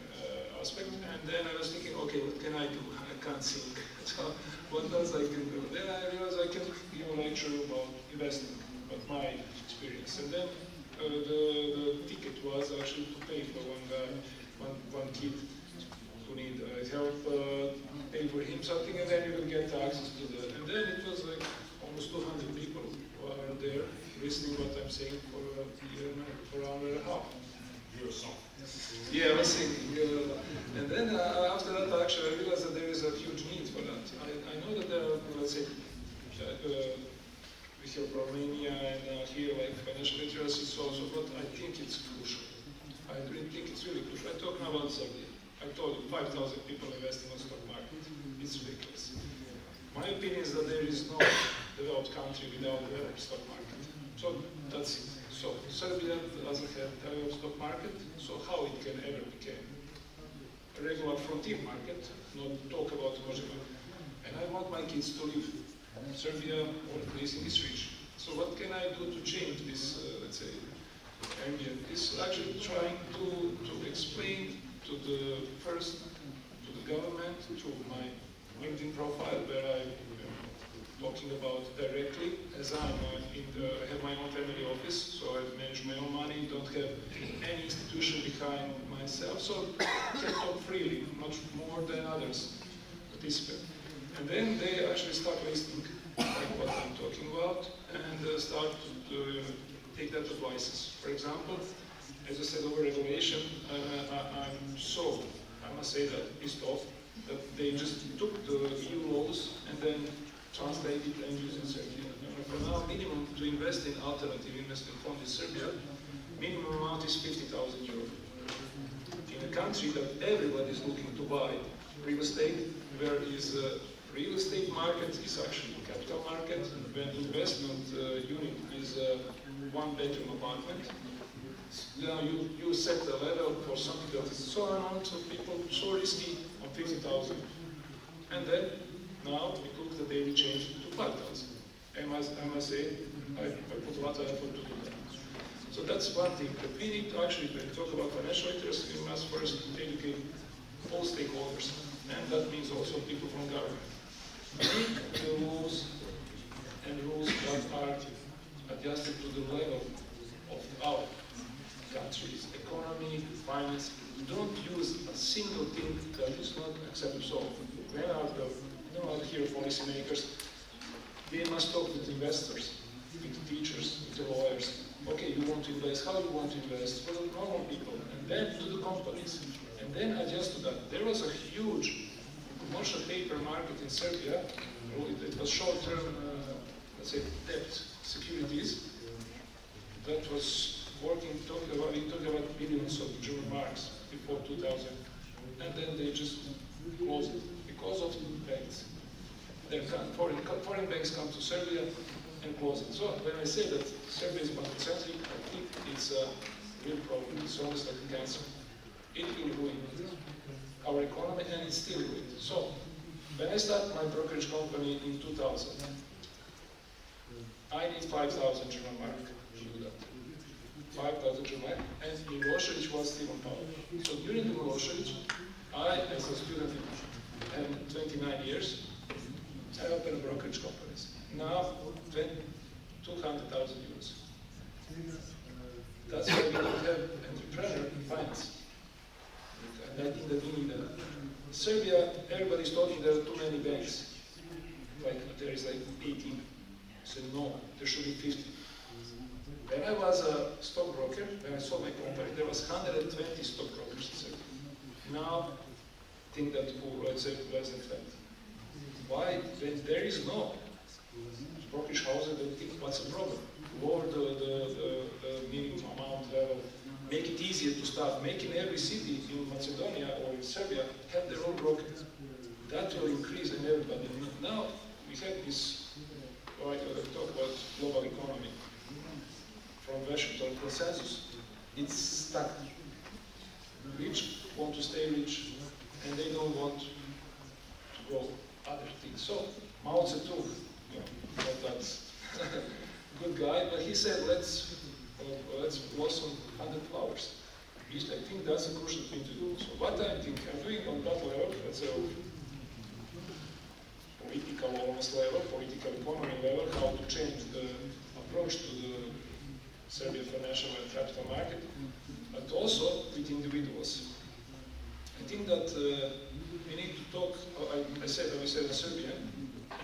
aspect. And then I was thinking, okay, what can I do? I can't sing. So what else I can do? Then I realized I can give a lecture about investing, about my experience. And then the ticket was actually to pay for one guy, one kid who need help, pay for him something, and then you will get access to that. And then it was like almost 200 people who are there listening what I'm saying for a year and for an hour and a half. Your song. Yeah, I was singing. And then after that, actually, I realized that there is a huge need for that. I know that there are, let's say, we have Romania and here like financial literacy also, but I think it's crucial. I really think it's really crucial. I'm talking about Serbia. I told you, 5,000 people investing on stock market. It's ridiculous. My opinion is that there is no developed country without a developed stock market. So that's it. So Serbia doesn't have a developed stock market, so how it can ever become a regular frontier market, not talk about Možemo. And I want my kids to live in Serbia or at least in this region. So what can I do to change this, let's say, ambient? Is actually trying to explain to the government, through my LinkedIn profile, where I'm talking about directly, as I have my own family office, so I manage my own money, don't have any institution behind myself, so I can talk freely, much more than others participate. And then they actually start listening like what I'm talking about and start to take that advices. For example, as I said, over regulation, I'm so, I must say that, pissed off that they just took the EU laws and then translated and used in Serbia. For now, minimum to invest in alternative investment fund in Serbia, minimum amount is 50,000 euros. In a country that everybody is looking to buy real estate, where is real estate market is actually capital market, when investment unit is one bedroom apartment. Now you set the level for something that is so amount of people, so risky on 50,000. And then now we took the daily change to 5,000. I must say, I put a lot of effort to do that. So that's one thing. But we need to actually, when we talk about financial literacy, we must first educate all stakeholders. And that means also people from government. We need the rules and rules that are adjusted to the level of our country's economy, finance. Don't use a single thing that is not acceptable. So when are here policymakers, they must talk with investors, with teachers, with the lawyers. Okay, you want to invest, how you want to invest, for the normal people, and then to the companies, and then adjust to that. There was a huge commercial paper market in Serbia. It was short-term, let's say, debt securities that was working, we talked about billions of German marks before 2000, and then they just closed it because of banks. Foreign banks come to Serbia and close it. So when I say that Serbia is bank-centric, I think it's a real problem. It's almost like a cancer. It will ruin our economy, and it's still ruined. So when I started my brokerage company in 2000, I need 5,000 German mark to do that. 5,000 German mark, and Milosevic was still on power. So during the Milosevic, I, as a student and 29 years, I opened brokerage companies. Now, 200,000 euros. That's why we don't have entrepreneur in finance. And I think that we need that. Serbia, everybody's talking there are too many banks. Like there is like 18. So no, there should be 50. When I was a stockbroker, when I sold my company, there was 120 stockbrokers in Serbia. Now, I think that let's say less than 20. Why? When there is no brokerage houses, they think what's the problem? Lower the minimum amount level, make it easier to start, making every city in Macedonia or in Serbia have their own broker. That will increase in everybody. Now we have this, I talk about global economy from Washington consensus. It's stuck. Rich want to stay rich, and they don't want to grow other things. So Mao Zedong, that's good guy, but he said, let's blossom 100 flowers. I think that's a crucial thing to do. So what I'm doing on that level, that's a political almost level, political economy level, how to change the approach to the Serbian financial and capital market, but also with individuals. I think that we need to talk, I said in Serbian,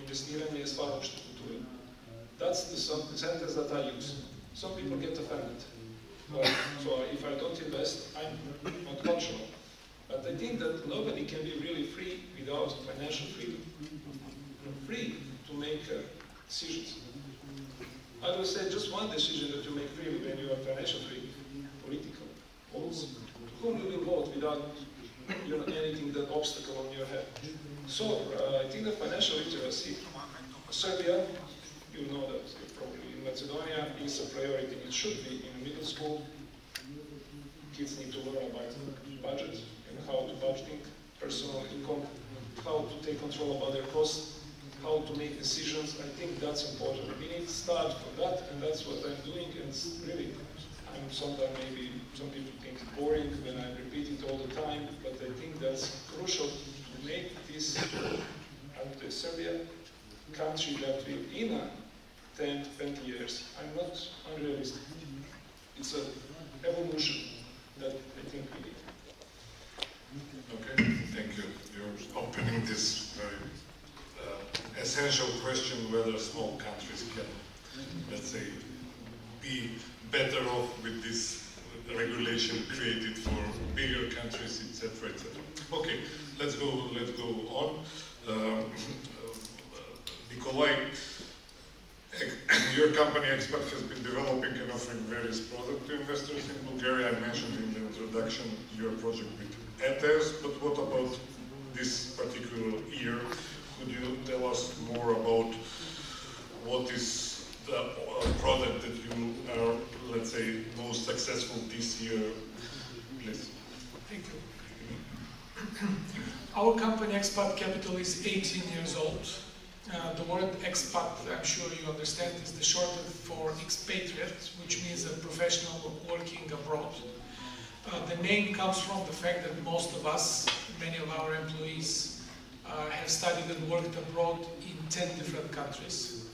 investiranje je stvaralaštvo kulture. That's the sentence that I use. Some people get offended. So if I don't invest, I'm not cultural. But I think that nobody can be really free without financial freedom. Free to make decisions. I will say just one decision that you make freely when you are financial free, political. Also, whom you will vote without anything that obstacle on your head. So I think that financial literacy, Serbia, you know that probably in Macedonia is a priority. It should be in middle school. Kids need to learn about budget and how to budgeting, personal income, how to take control about their costs, how to make decisions. I think that's important. We need to start from that, and that's what I'm doing. And it's really, sometimes maybe some people think it's boring when I repeat it all the time, but I think that's crucial to make this Serbia country that will, in 10, 20 years, I'm not unrealistic. It's an evolution that I think we need. Okay, thank you. You're opening this very essential question whether small countries can, let's say, be better off with this regulation created for bigger countries, etc., etc. Okay, let's go on. Nikolay, your company Expat has been developing and offering various products to investors in Bulgaria. I mentioned in the introduction your project with Erste, but what about this particular year? Could you tell us more about what is the product that you are, let's say, most successful this year, please? Thank you. Our company Expat Capital is 18 years old. The word expat, I'm sure you understand, is the short for expatriate, which means a professional working abroad. The name comes from the fact that most of us, many of our employees, have studied and worked abroad in 10 different countries.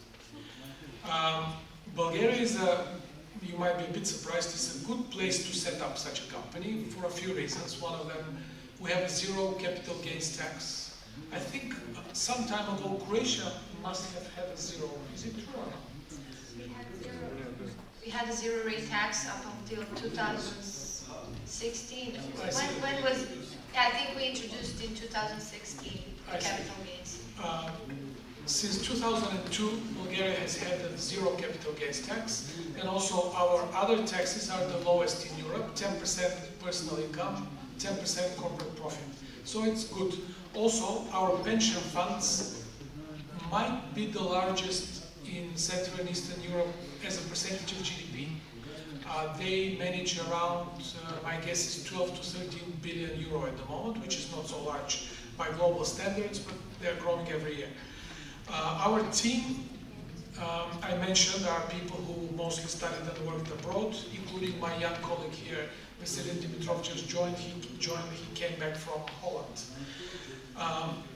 Bulgaria is you might be a bit surprised, it's a good place to set up such a company for a few reasons. One of them, we have a zero capital gains tax. I think some time ago Croatia must have had a zero. Is it true or not? We had a zero rate tax up until 2016. When was? Yeah, I think we introduced in 2016 the capital gains. Since 2002, Bulgaria has had a zero capital gains tax, and also our other taxes are the lowest in Europe, 10% personal income, 10% corporate profit. So it's good. Also, our pension funds might be the largest in Central and Eastern Europe as a percentage of GDP. They manage around, my guess is 12 to 13 billion euro at the moment, which is not so large by global standards, but they're growing every year. Our team, I mentioned, are people who mostly studied and worked abroad, including my young colleague here, Vassilev just joined. He came back from Holland.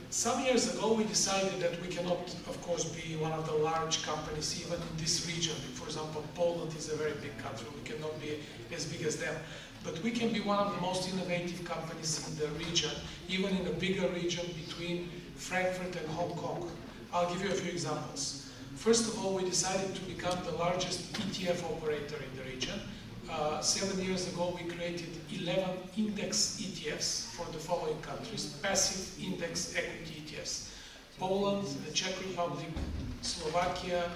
Some years ago, we decided that we cannot, of course, be one of the large companies even in this region. For example, Poland is a very big country. We cannot be as big as them. But we can be one of the most innovative companies in the region, even in a bigger region between Frankfurt and Hong Kong. I'll give you a few examples. First of all, we decided to become the largest ETF operator in the region. 7 years ago, we created 11 index ETFs for the following countries, passive index equity ETFs. Poland, the Czech Republic, Slovakia,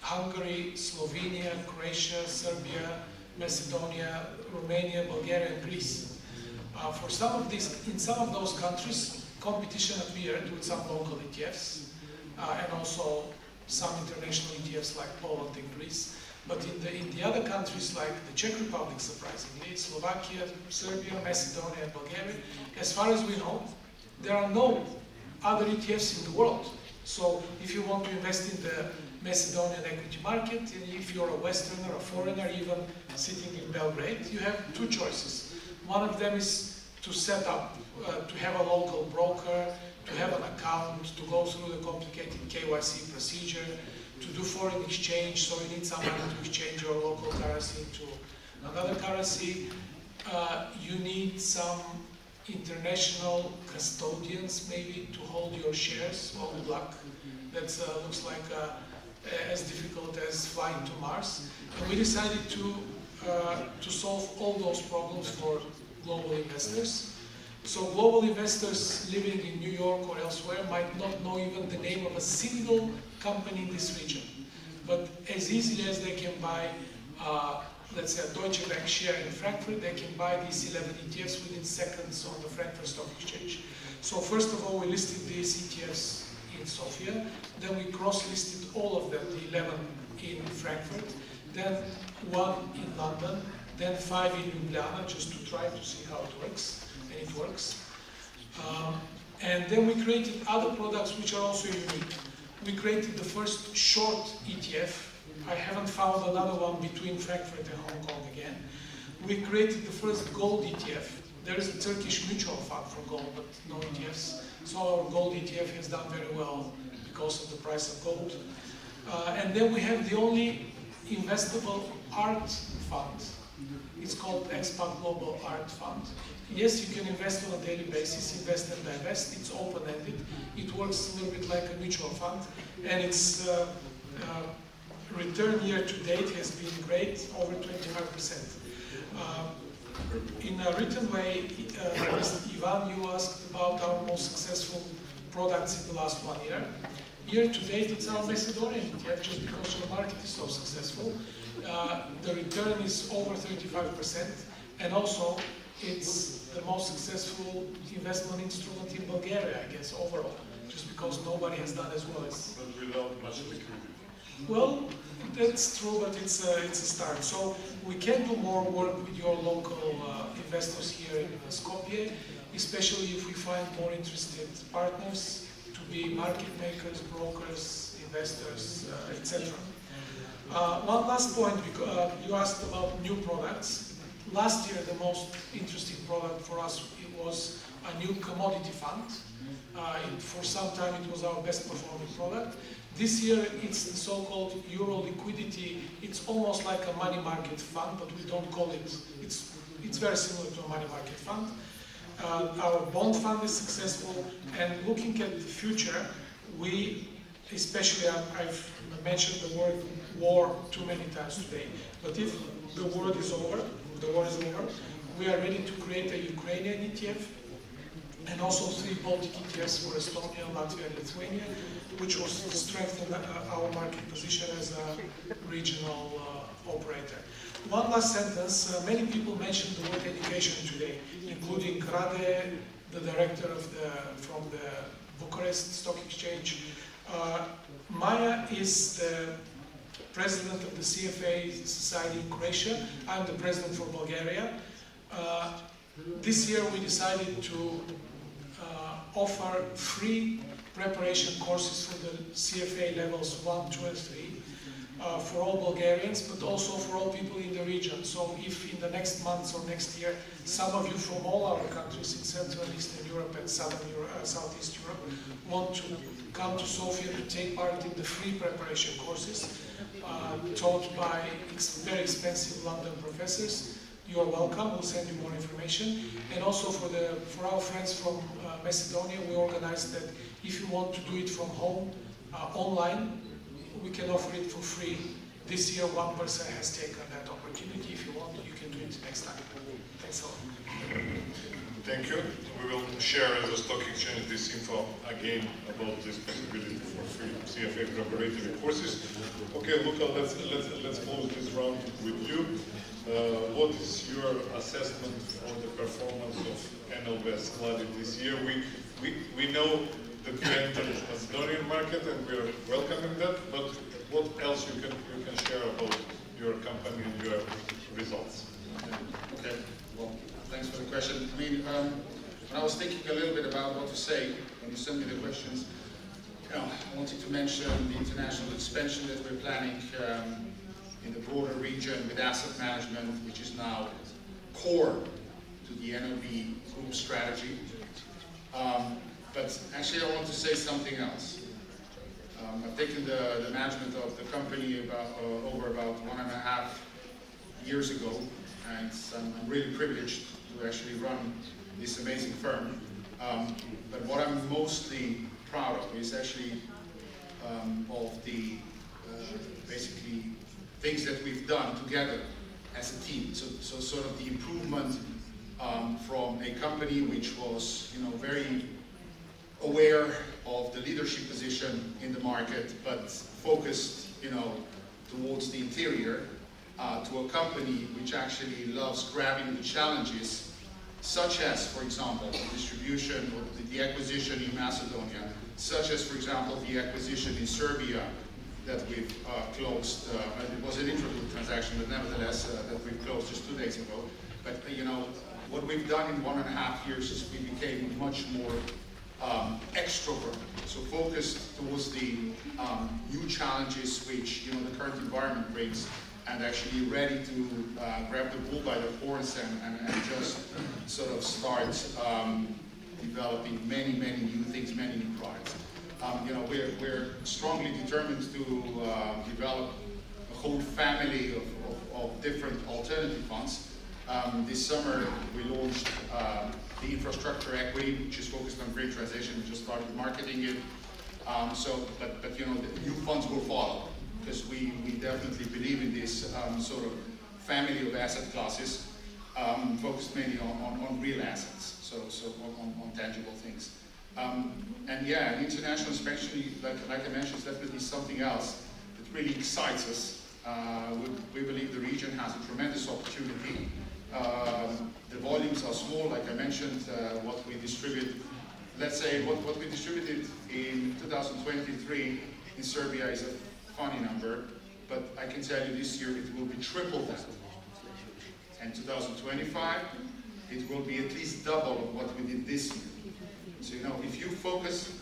Hungary, Slovenia, Croatia, Serbia, Macedonia, Romania, Bulgaria, and Greece. In some of those countries, competition appeared with some local ETFs and also some international ETFs like Poland and Greece. But in the other countries like the Czech Republic, surprisingly, Slovakia, Serbia, Macedonia, and Bulgaria, as far as we know, there are no other ETFs in the world. So if you want to invest in the Macedonian equity market, and if you're a Westerner, a foreigner, even sitting in Belgrade, you have two choices. One of them is to set up, to have a local broker, to have an account, to go through the complicated KYC procedure, to do foreign exchange, so you need some money to exchange your local currency into another currency. You need some international custodians maybe to hold your shares. Oh, good luck. That looks like as difficult as flying to Mars. And we decided to solve all those problems for global investors. So global investors living in New York or elsewhere might not know even the name of a single company in this region. But as easily as they can buy, let's say, a Deutsche Bank share in Frankfurt, they can buy these 11 ETFs within seconds on the Frankfurt Stock Exchange. So first of all, we listed these ETFs in Sofia, then we cross-listed all of them, the 11 in Frankfurt, then 1 in London, then 5 in Ljubljana, just to try to see how it works, and it works. And then we created other products which are also unique. We created the first short ETF. I haven't found another one between Frankfurt and Hong Kong again. We created the first gold ETF. There is a Turkish mutual fund for gold, but no ETFs. So our gold ETF has done very well because of the price of gold. And then we have the only investable art fund. It's called Expat Global Art Fund. Yes, you can invest on a daily basis, invest and divest. It's open-ended. It works a little bit like a mutual fund, and its return year to date has been great, over 25%. In a written way, Ivan, you asked about our most successful products in the last 1 year. Year to date, it's our Macedonian ETF, just because the market is so successful. The return is over 35%, and also it's the most successful investment instrument in Bulgaria, I guess, overall, just because nobody has done as well as... But without much liquidity. Well, that's true, but it's a start. So we can do more work with your local investors here in Skopje, especially if we find more interested partners to be market makers, brokers, investors, etc. One last point, because you asked about new products. Last year, the most interesting product for us was a new commodity fund. For some time, it was our best performing product. This year, it's the so-called Euro liquidity. It's almost like a money market fund, but we don't call it. It's very similar to a money market fund. Our bond fund is successful, and looking at the future, we, especially, I've mentioned the word war too many times today, but if the war is over, we are ready to create a Ukrainian ETF, and also 3 Baltic ETFs for Estonia, Latvia, and Lithuania, which will strengthen our market position as a regional operator. One last sentence. Many people mentioned the word education today, including Rade, the director from the Bucharest Stock Exchange. Maja is the president of the CFA Society in Croatia. I'm the president for Bulgaria. This year we decided to offer free preparation courses for the CFA levels 1, 2, and 3 for all Bulgarians, but also for all people in the region. So if in the next months or next year, some of you from all our countries in Central and Eastern Europe and Southeast Europe want to come to Sofia to take part in the free preparation courses taught by very expensive London professors, you are welcome. We'll send you more information. And also for our friends from Macedonia, we organized that if you want to do it from home, online, we can offer it for free. This year, one person has taken that opportunity. If you want, you can do it next time. Thanks a lot. Thank you. We will share as a stock exchange this info again about this possibility for free CFA preparatory courses. Okay, Luka, let's close this round with you. What is your assessment for the performance of NLBS Vladi this year? We know that you entered the Macedonian market and we are welcoming that, but what else you can share about your company and your results? Okay, well, thanks for the question. I mean, when I was thinking a little bit about what to say when you sent me the questions, I wanted to mention the international expansion that we're planning in the broader region with asset management, which is now core to the NLB group strategy. But actually I want to say something else. I've taken the management of the company over about 1.5 years ago, and I'm really privileged to actually run this amazing firm. But what I'm mostly proud of is actually of the basically things that we've done together as a team. So sort of the improvement from a company which was, very aware of the leadership position in the market, but focused, towards the interior, to a company which actually loves grabbing the challenges, such as, for example, the distribution or the acquisition in Macedonia, such as, for example, the acquisition in Serbia that we've closed. It was an intragroup transaction, but nevertheless, that we've closed just 2 days ago. But, what we've done in 1.5 years is we became much more extrovert, so focused towards the new challenges which the current environment brings, and actually ready to grab the bull by the horns and just sort of start developing many new things, many new products. We're strongly determined to develop a whole family of different alternative funds. This summer we launched the infrastructure equity, which is focused on green transition. We just started marketing it. But the new funds will follow, because we definitely believe in this sort of family of asset classes, focused mainly on real assets, so on tangible things. And yeah, international expansion, like I mentioned, is definitely something else that really excites us. We believe the region has a tremendous opportunity. The volumes are small, like I mentioned. What we distribute, let's say what we distributed in 2023 in Serbia is a funny number, but I can tell you this year it will be triple that. And 2025, it will be at least double of what we did this year. So if you focus,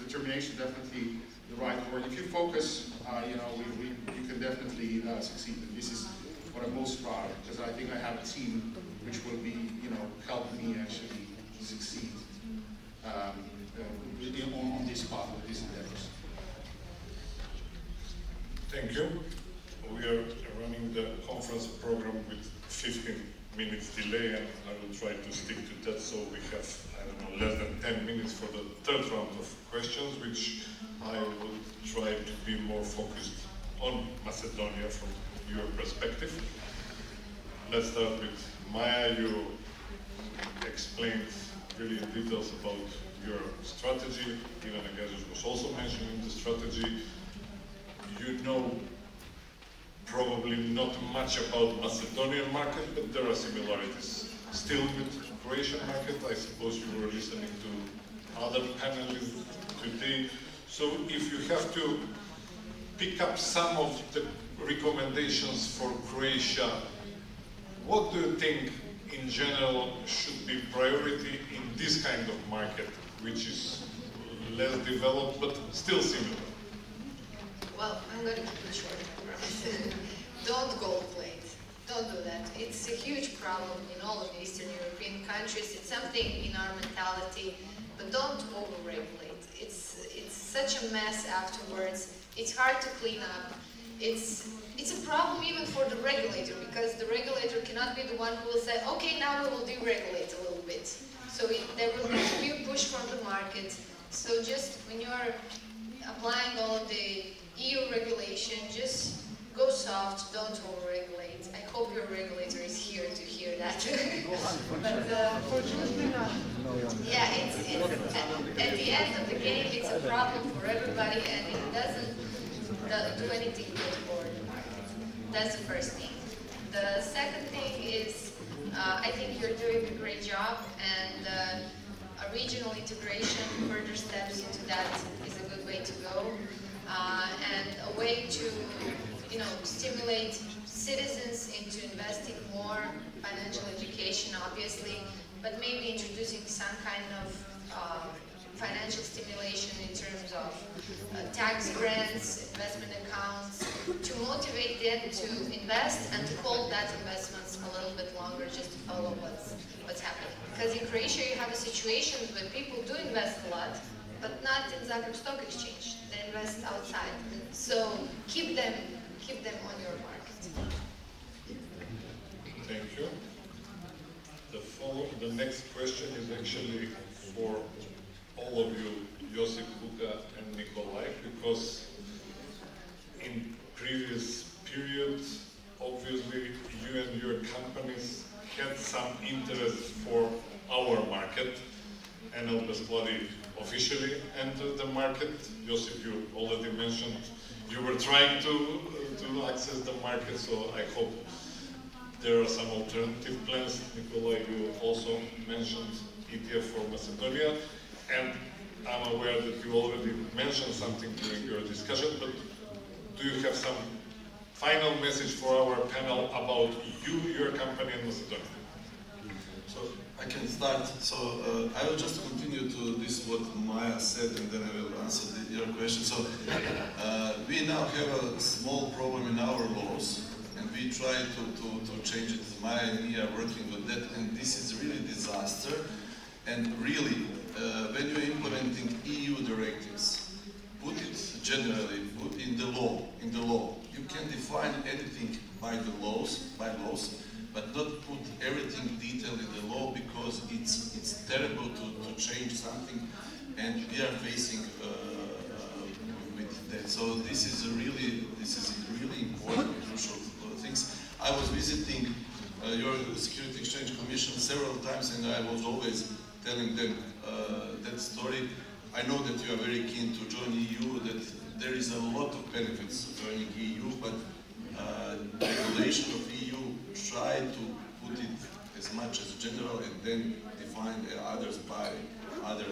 determination definitely the right word. If you focus, you can definitely succeed. And this is what I'm most proud of, because I think I have a team which will be, help me actually succeed on this path, with these endeavors. Thank you. We are running the conference program with 15 minutes delay, and I will try to stick to that, so we have, less than 10 minutes for the third round of questions, which I will try to be more focused on Macedonia from your perspective. Let's start with Maja. You explained really in details about your strategy. Even Glavas was also mentioning the strategy. You know probably not much about Macedonian market, but there are similarities still with the Croatian market. I suppose you were listening to other panelists today. So if you have to pick up some of the recommendations for Croatia, what do you think in general should be priority in this kind of market, which is less developed but still similar? Well, I'm going to keep it short, I promise. Don't gold plate. Don't do that. It's a huge problem in all of the Eastern European countries. It's something in our mentality, but don't over-regulate. It's such a mess afterwards. It's hard to clean up. It's a problem even for the regulator, because the regulator cannot be the one who will say, okay, now we will deregulate a little bit. So there will need to be a push from the market. So just when you're applying all of the EU regulation, just go soft, don't over-regulate. I hope your regulator is here to hear that. But unfortunately not. Yeah, at the end of the game, it's a problem for everybody, and it doesn't do anything good for the market. That's the first thing. The second thing is, I think you're doing a great job, and a regional integration, further steps into that is a good way to go, and a way to stimulate citizens into investing more, financial education obviously, but maybe introducing some kind of financial stimulation in terms of tax grants, investment accounts, to motivate them to invest and to hold that investments a little bit longer just to follow what's happening. Because in Croatia you have a situation where people do invest a lot, but not in Zagreb Stock Exchange. They invest outside. So keep them on your market. Thank you. The next question is actually for all of you, Josip, Luka, and Nikolay, because in previous periods, obviously, you and your companies had some interest for our market, and Bespladi officially entered the market. Josip, you already mentioned you were trying to access the market, so I hope there are some alternative plans. Nikolay, you also mentioned ETF for Macedonia, and I'm aware that you already mentioned something during your discussion, but do you have some final message for our panel about you, your company, and Macedonia? So I can start. So I will just continue to this what Maja said, and then I will answer your question. So we now have a small problem in our laws, and we try to change it. Maja and me are working with that, and this is really disaster. And really, when you're implementing EU directives, put it generally, put in the law. You can define anything by laws, but not put everything detailed in the law, because it's terrible to change something, and we are facing with that. So this is really important, crucial things. I was visiting your Security Exchange Commission several times, and I was always telling them that story. I know that you are very keen to join EU, that there is a lot of benefits of joining EU, but regulation of EU try to put it as much as general and then define others by other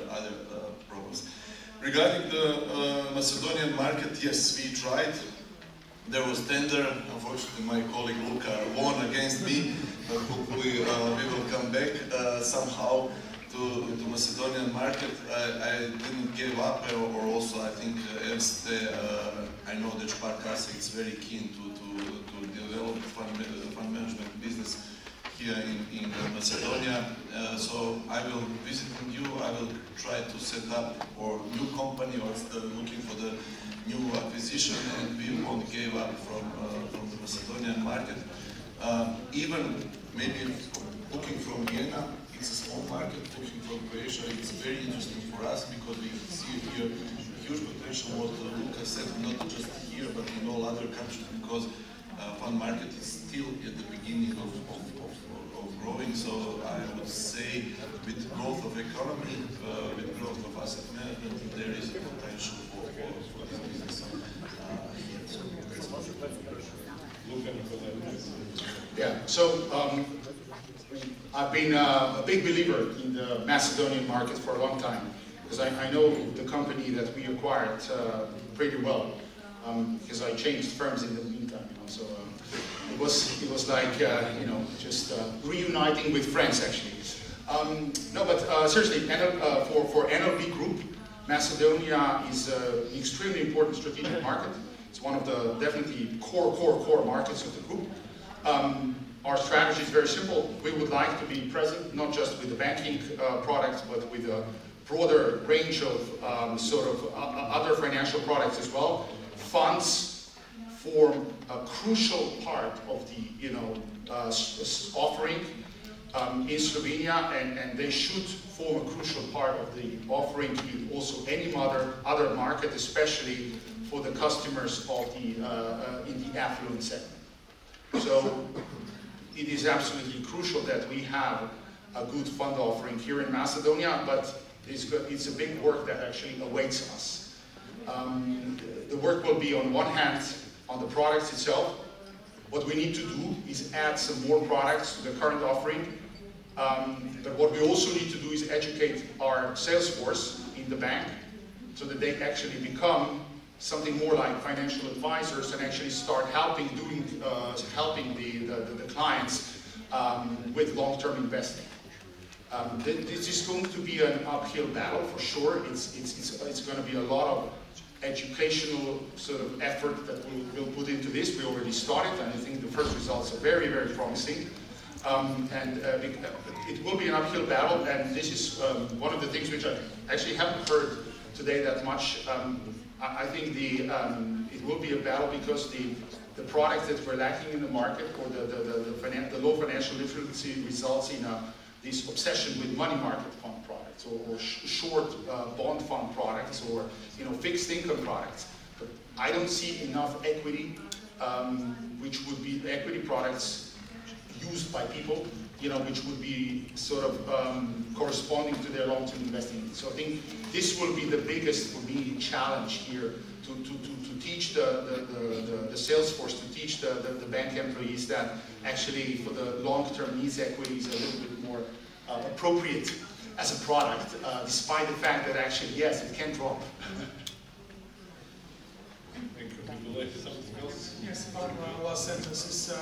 problems. Regarding the Macedonian market, yes, we tried. There was tender. Unfortunately, my colleague Luka won against me, but hopefully we will come back somehow to Macedonian market. I didn't give up, or also I think Erste, I know that Sparkasse is very keen to develop fund management business here in Macedonia. So I will visit you. I will try to set up or new company or looking for the new acquisition, and we won't give up from the Macedonian market. Even maybe looking from Vienna, it's a small market. Looking from Croatia, it's very interesting for us because we see here huge potential. What Luka said, not just here but in all other countries, because fund market is still at the beginning of growing. So I would say, with growth of economy, with growth of asset management, there is a potential for this business. Yeah, so I've been a big believer in the Macedonian market for a long time, because I know the company that we acquired pretty well, because I changed firms in the meantime, so it was like just reuniting with friends actually. No, but seriously, for NLB Group, Macedonia is an extremely important strategic market. It's one of the definitely core markets of the group. Our strategy is very simple. We would like to be present not just with the banking products, but with a broader range of other financial products as well. Funds form a crucial part of the offering in Slovenia, and they should form a crucial part of the offering in also any other market, especially for the customers of in the affluent segment. So it is absolutely crucial that we have a good fund offering here in Macedonia, but it's a big work that actually awaits us. The work will be, on one hand, on the products itself. What we need to do is add some more products to the current offering. But what we also need to do is educate our sales force in the bank so that they actually become something more like financial advisors and actually start helping the clients with long-term investing. This is going to be an uphill battle for sure. It's going to be a lot of educational sort of effort that we'll put into this. We already started, and I think the first results are very, very promising. It will be an uphill battle, and this is one of the things which I actually haven't heard today that much. I think it will be a battle because the products that we're lacking in the market, or the low financial literacy, results in this obsession with money market fund products, or short bond fund products, or fixed income products. But I don't see enough equity, which would be equity products used by people, which would be sort of corresponding to their long-term investing needs. So I think this will be the biggest, for me, challenge here to teach the sales force, to teach the bank employees that actually for the long-term needs, equity is a little bit more appropriate as a product, despite the fact that actually, yes, it can drop. Thank you. Would you like something else? Yes, one last sentence is,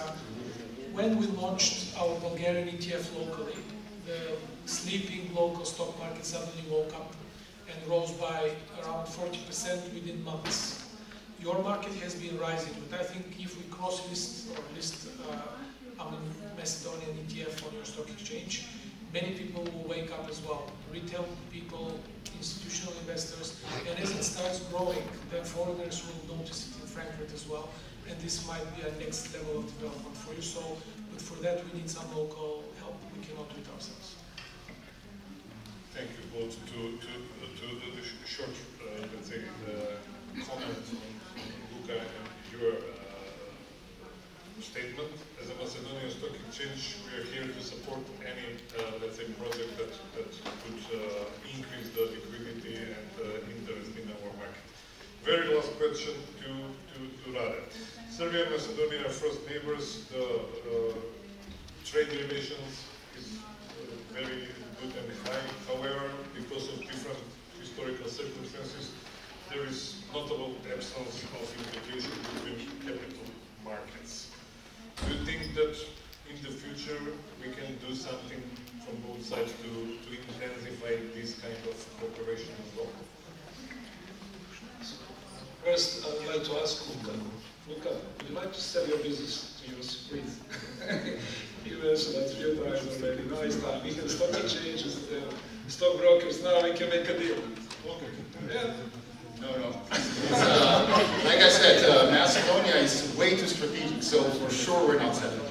when we launched our Bulgarian ETF locally, the sleeping local stock market suddenly woke up and rose by around 40% within months. Your market has been rising, but I think if we cross-list or list Macedonian ETF on your stock exchange, many people will wake up as well. Retail people, institutional investors, and as it starts growing, then foreigners will notice it in Frankfurt as well. And this might be a next level of development for you. So, but for that we need some local help. We cannot do it ourselves. Thank you both to the short, let's say, comment on Luka and your statement. As a Macedonian Stock Exchange, we are here to support any, let's say, project that could increase the liquidity and interest in our market. Very last question to Rade. Serbia and Macedonia are first neighbors. The trade relations is very good and high. However, because of different historical circumstances, there is notable absence of integration between capital markets. Do you think that in the future we can do something from both sides to intensify this kind of cooperation as well? First, I would like to ask Luka. Luka, would you like to sell your business to us, please? You mentioned that a few times already. Now it's time. We can stock exchanges, stockbrokers. Now we can make a deal. Okay. Yeah. No. Like I said, Macedonia is way too strategic, so for sure we're not selling.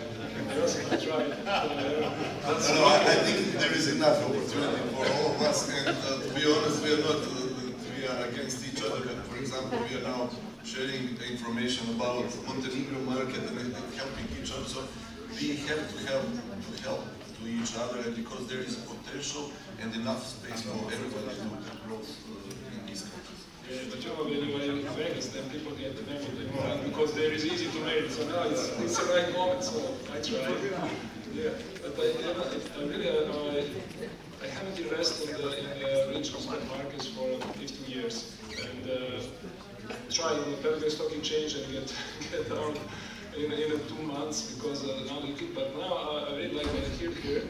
That's right. I think there is enough opportunity for all of us, and to be honest, we are against each other. For example, we are now sharing information about Montenegro market and helping each other. So we have to help to each other, because there is potential and enough space for everybody to grow in these countries. Yeah, but when you are in Vegas, then people get married, because there is easy to marry. So now it's the right moment. So I try. Yeah, but I haven't invested in the regional stock markets for 15 years, and try on the Belgrade Stock Exchange and get out in 2 months, because now you could. But now I really like what I hear here.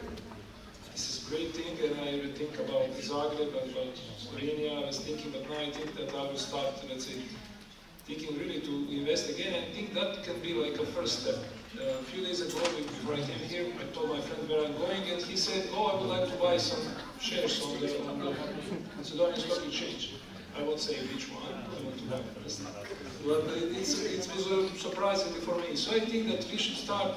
This is a great thing, and I will think about Zagreb and about Slovenia. I was thinking, but now I think that I will start, let's say, thinking really to invest again. I think that can be like a first step. A few days ago, before I came here, I told my friend where I'm going, and he said, "Oh, I would like to buy some shares on the Macedonian Stock Exchange." I won't say which one I want to buy first, but it was surprising for me. So I think that we should start.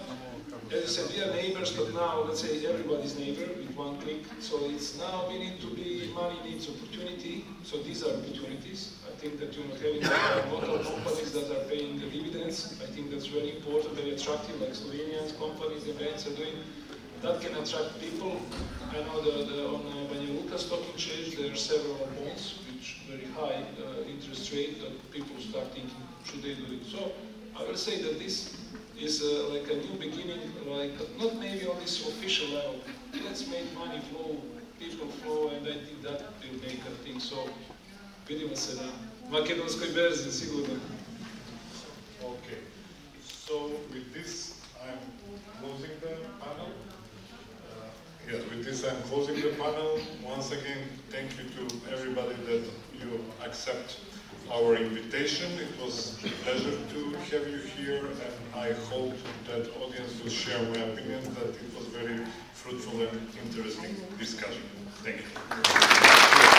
As I said, we are neighbors, but now, let's say, everybody's neighbor with one click. So it's now we need to be, money needs opportunity. So these are opportunities. I think that having local companies that are paying the dividends, I think that's very important, very attractive, like Slovenian companies and banks are doing. That can attract people. I know on Banja Luka Stock Exchange, there are several bonds, which very high interest rate, that people start thinking, should they do it? So I will say that this is like a new beginning, like not maybe on this official level. Let's make money flow, people flow, and I think that will make a thing. So, vidimo se na makedonskoj berzi, sigurno. Okay. So with this, I'm closing the panel. With this, I'm closing the panel, once again, thank you to everybody that you accept our invitation. It was a pleasure to have you here, and I hope that audience will share my opinion that it was very fruitful and interesting discussion. Thank you.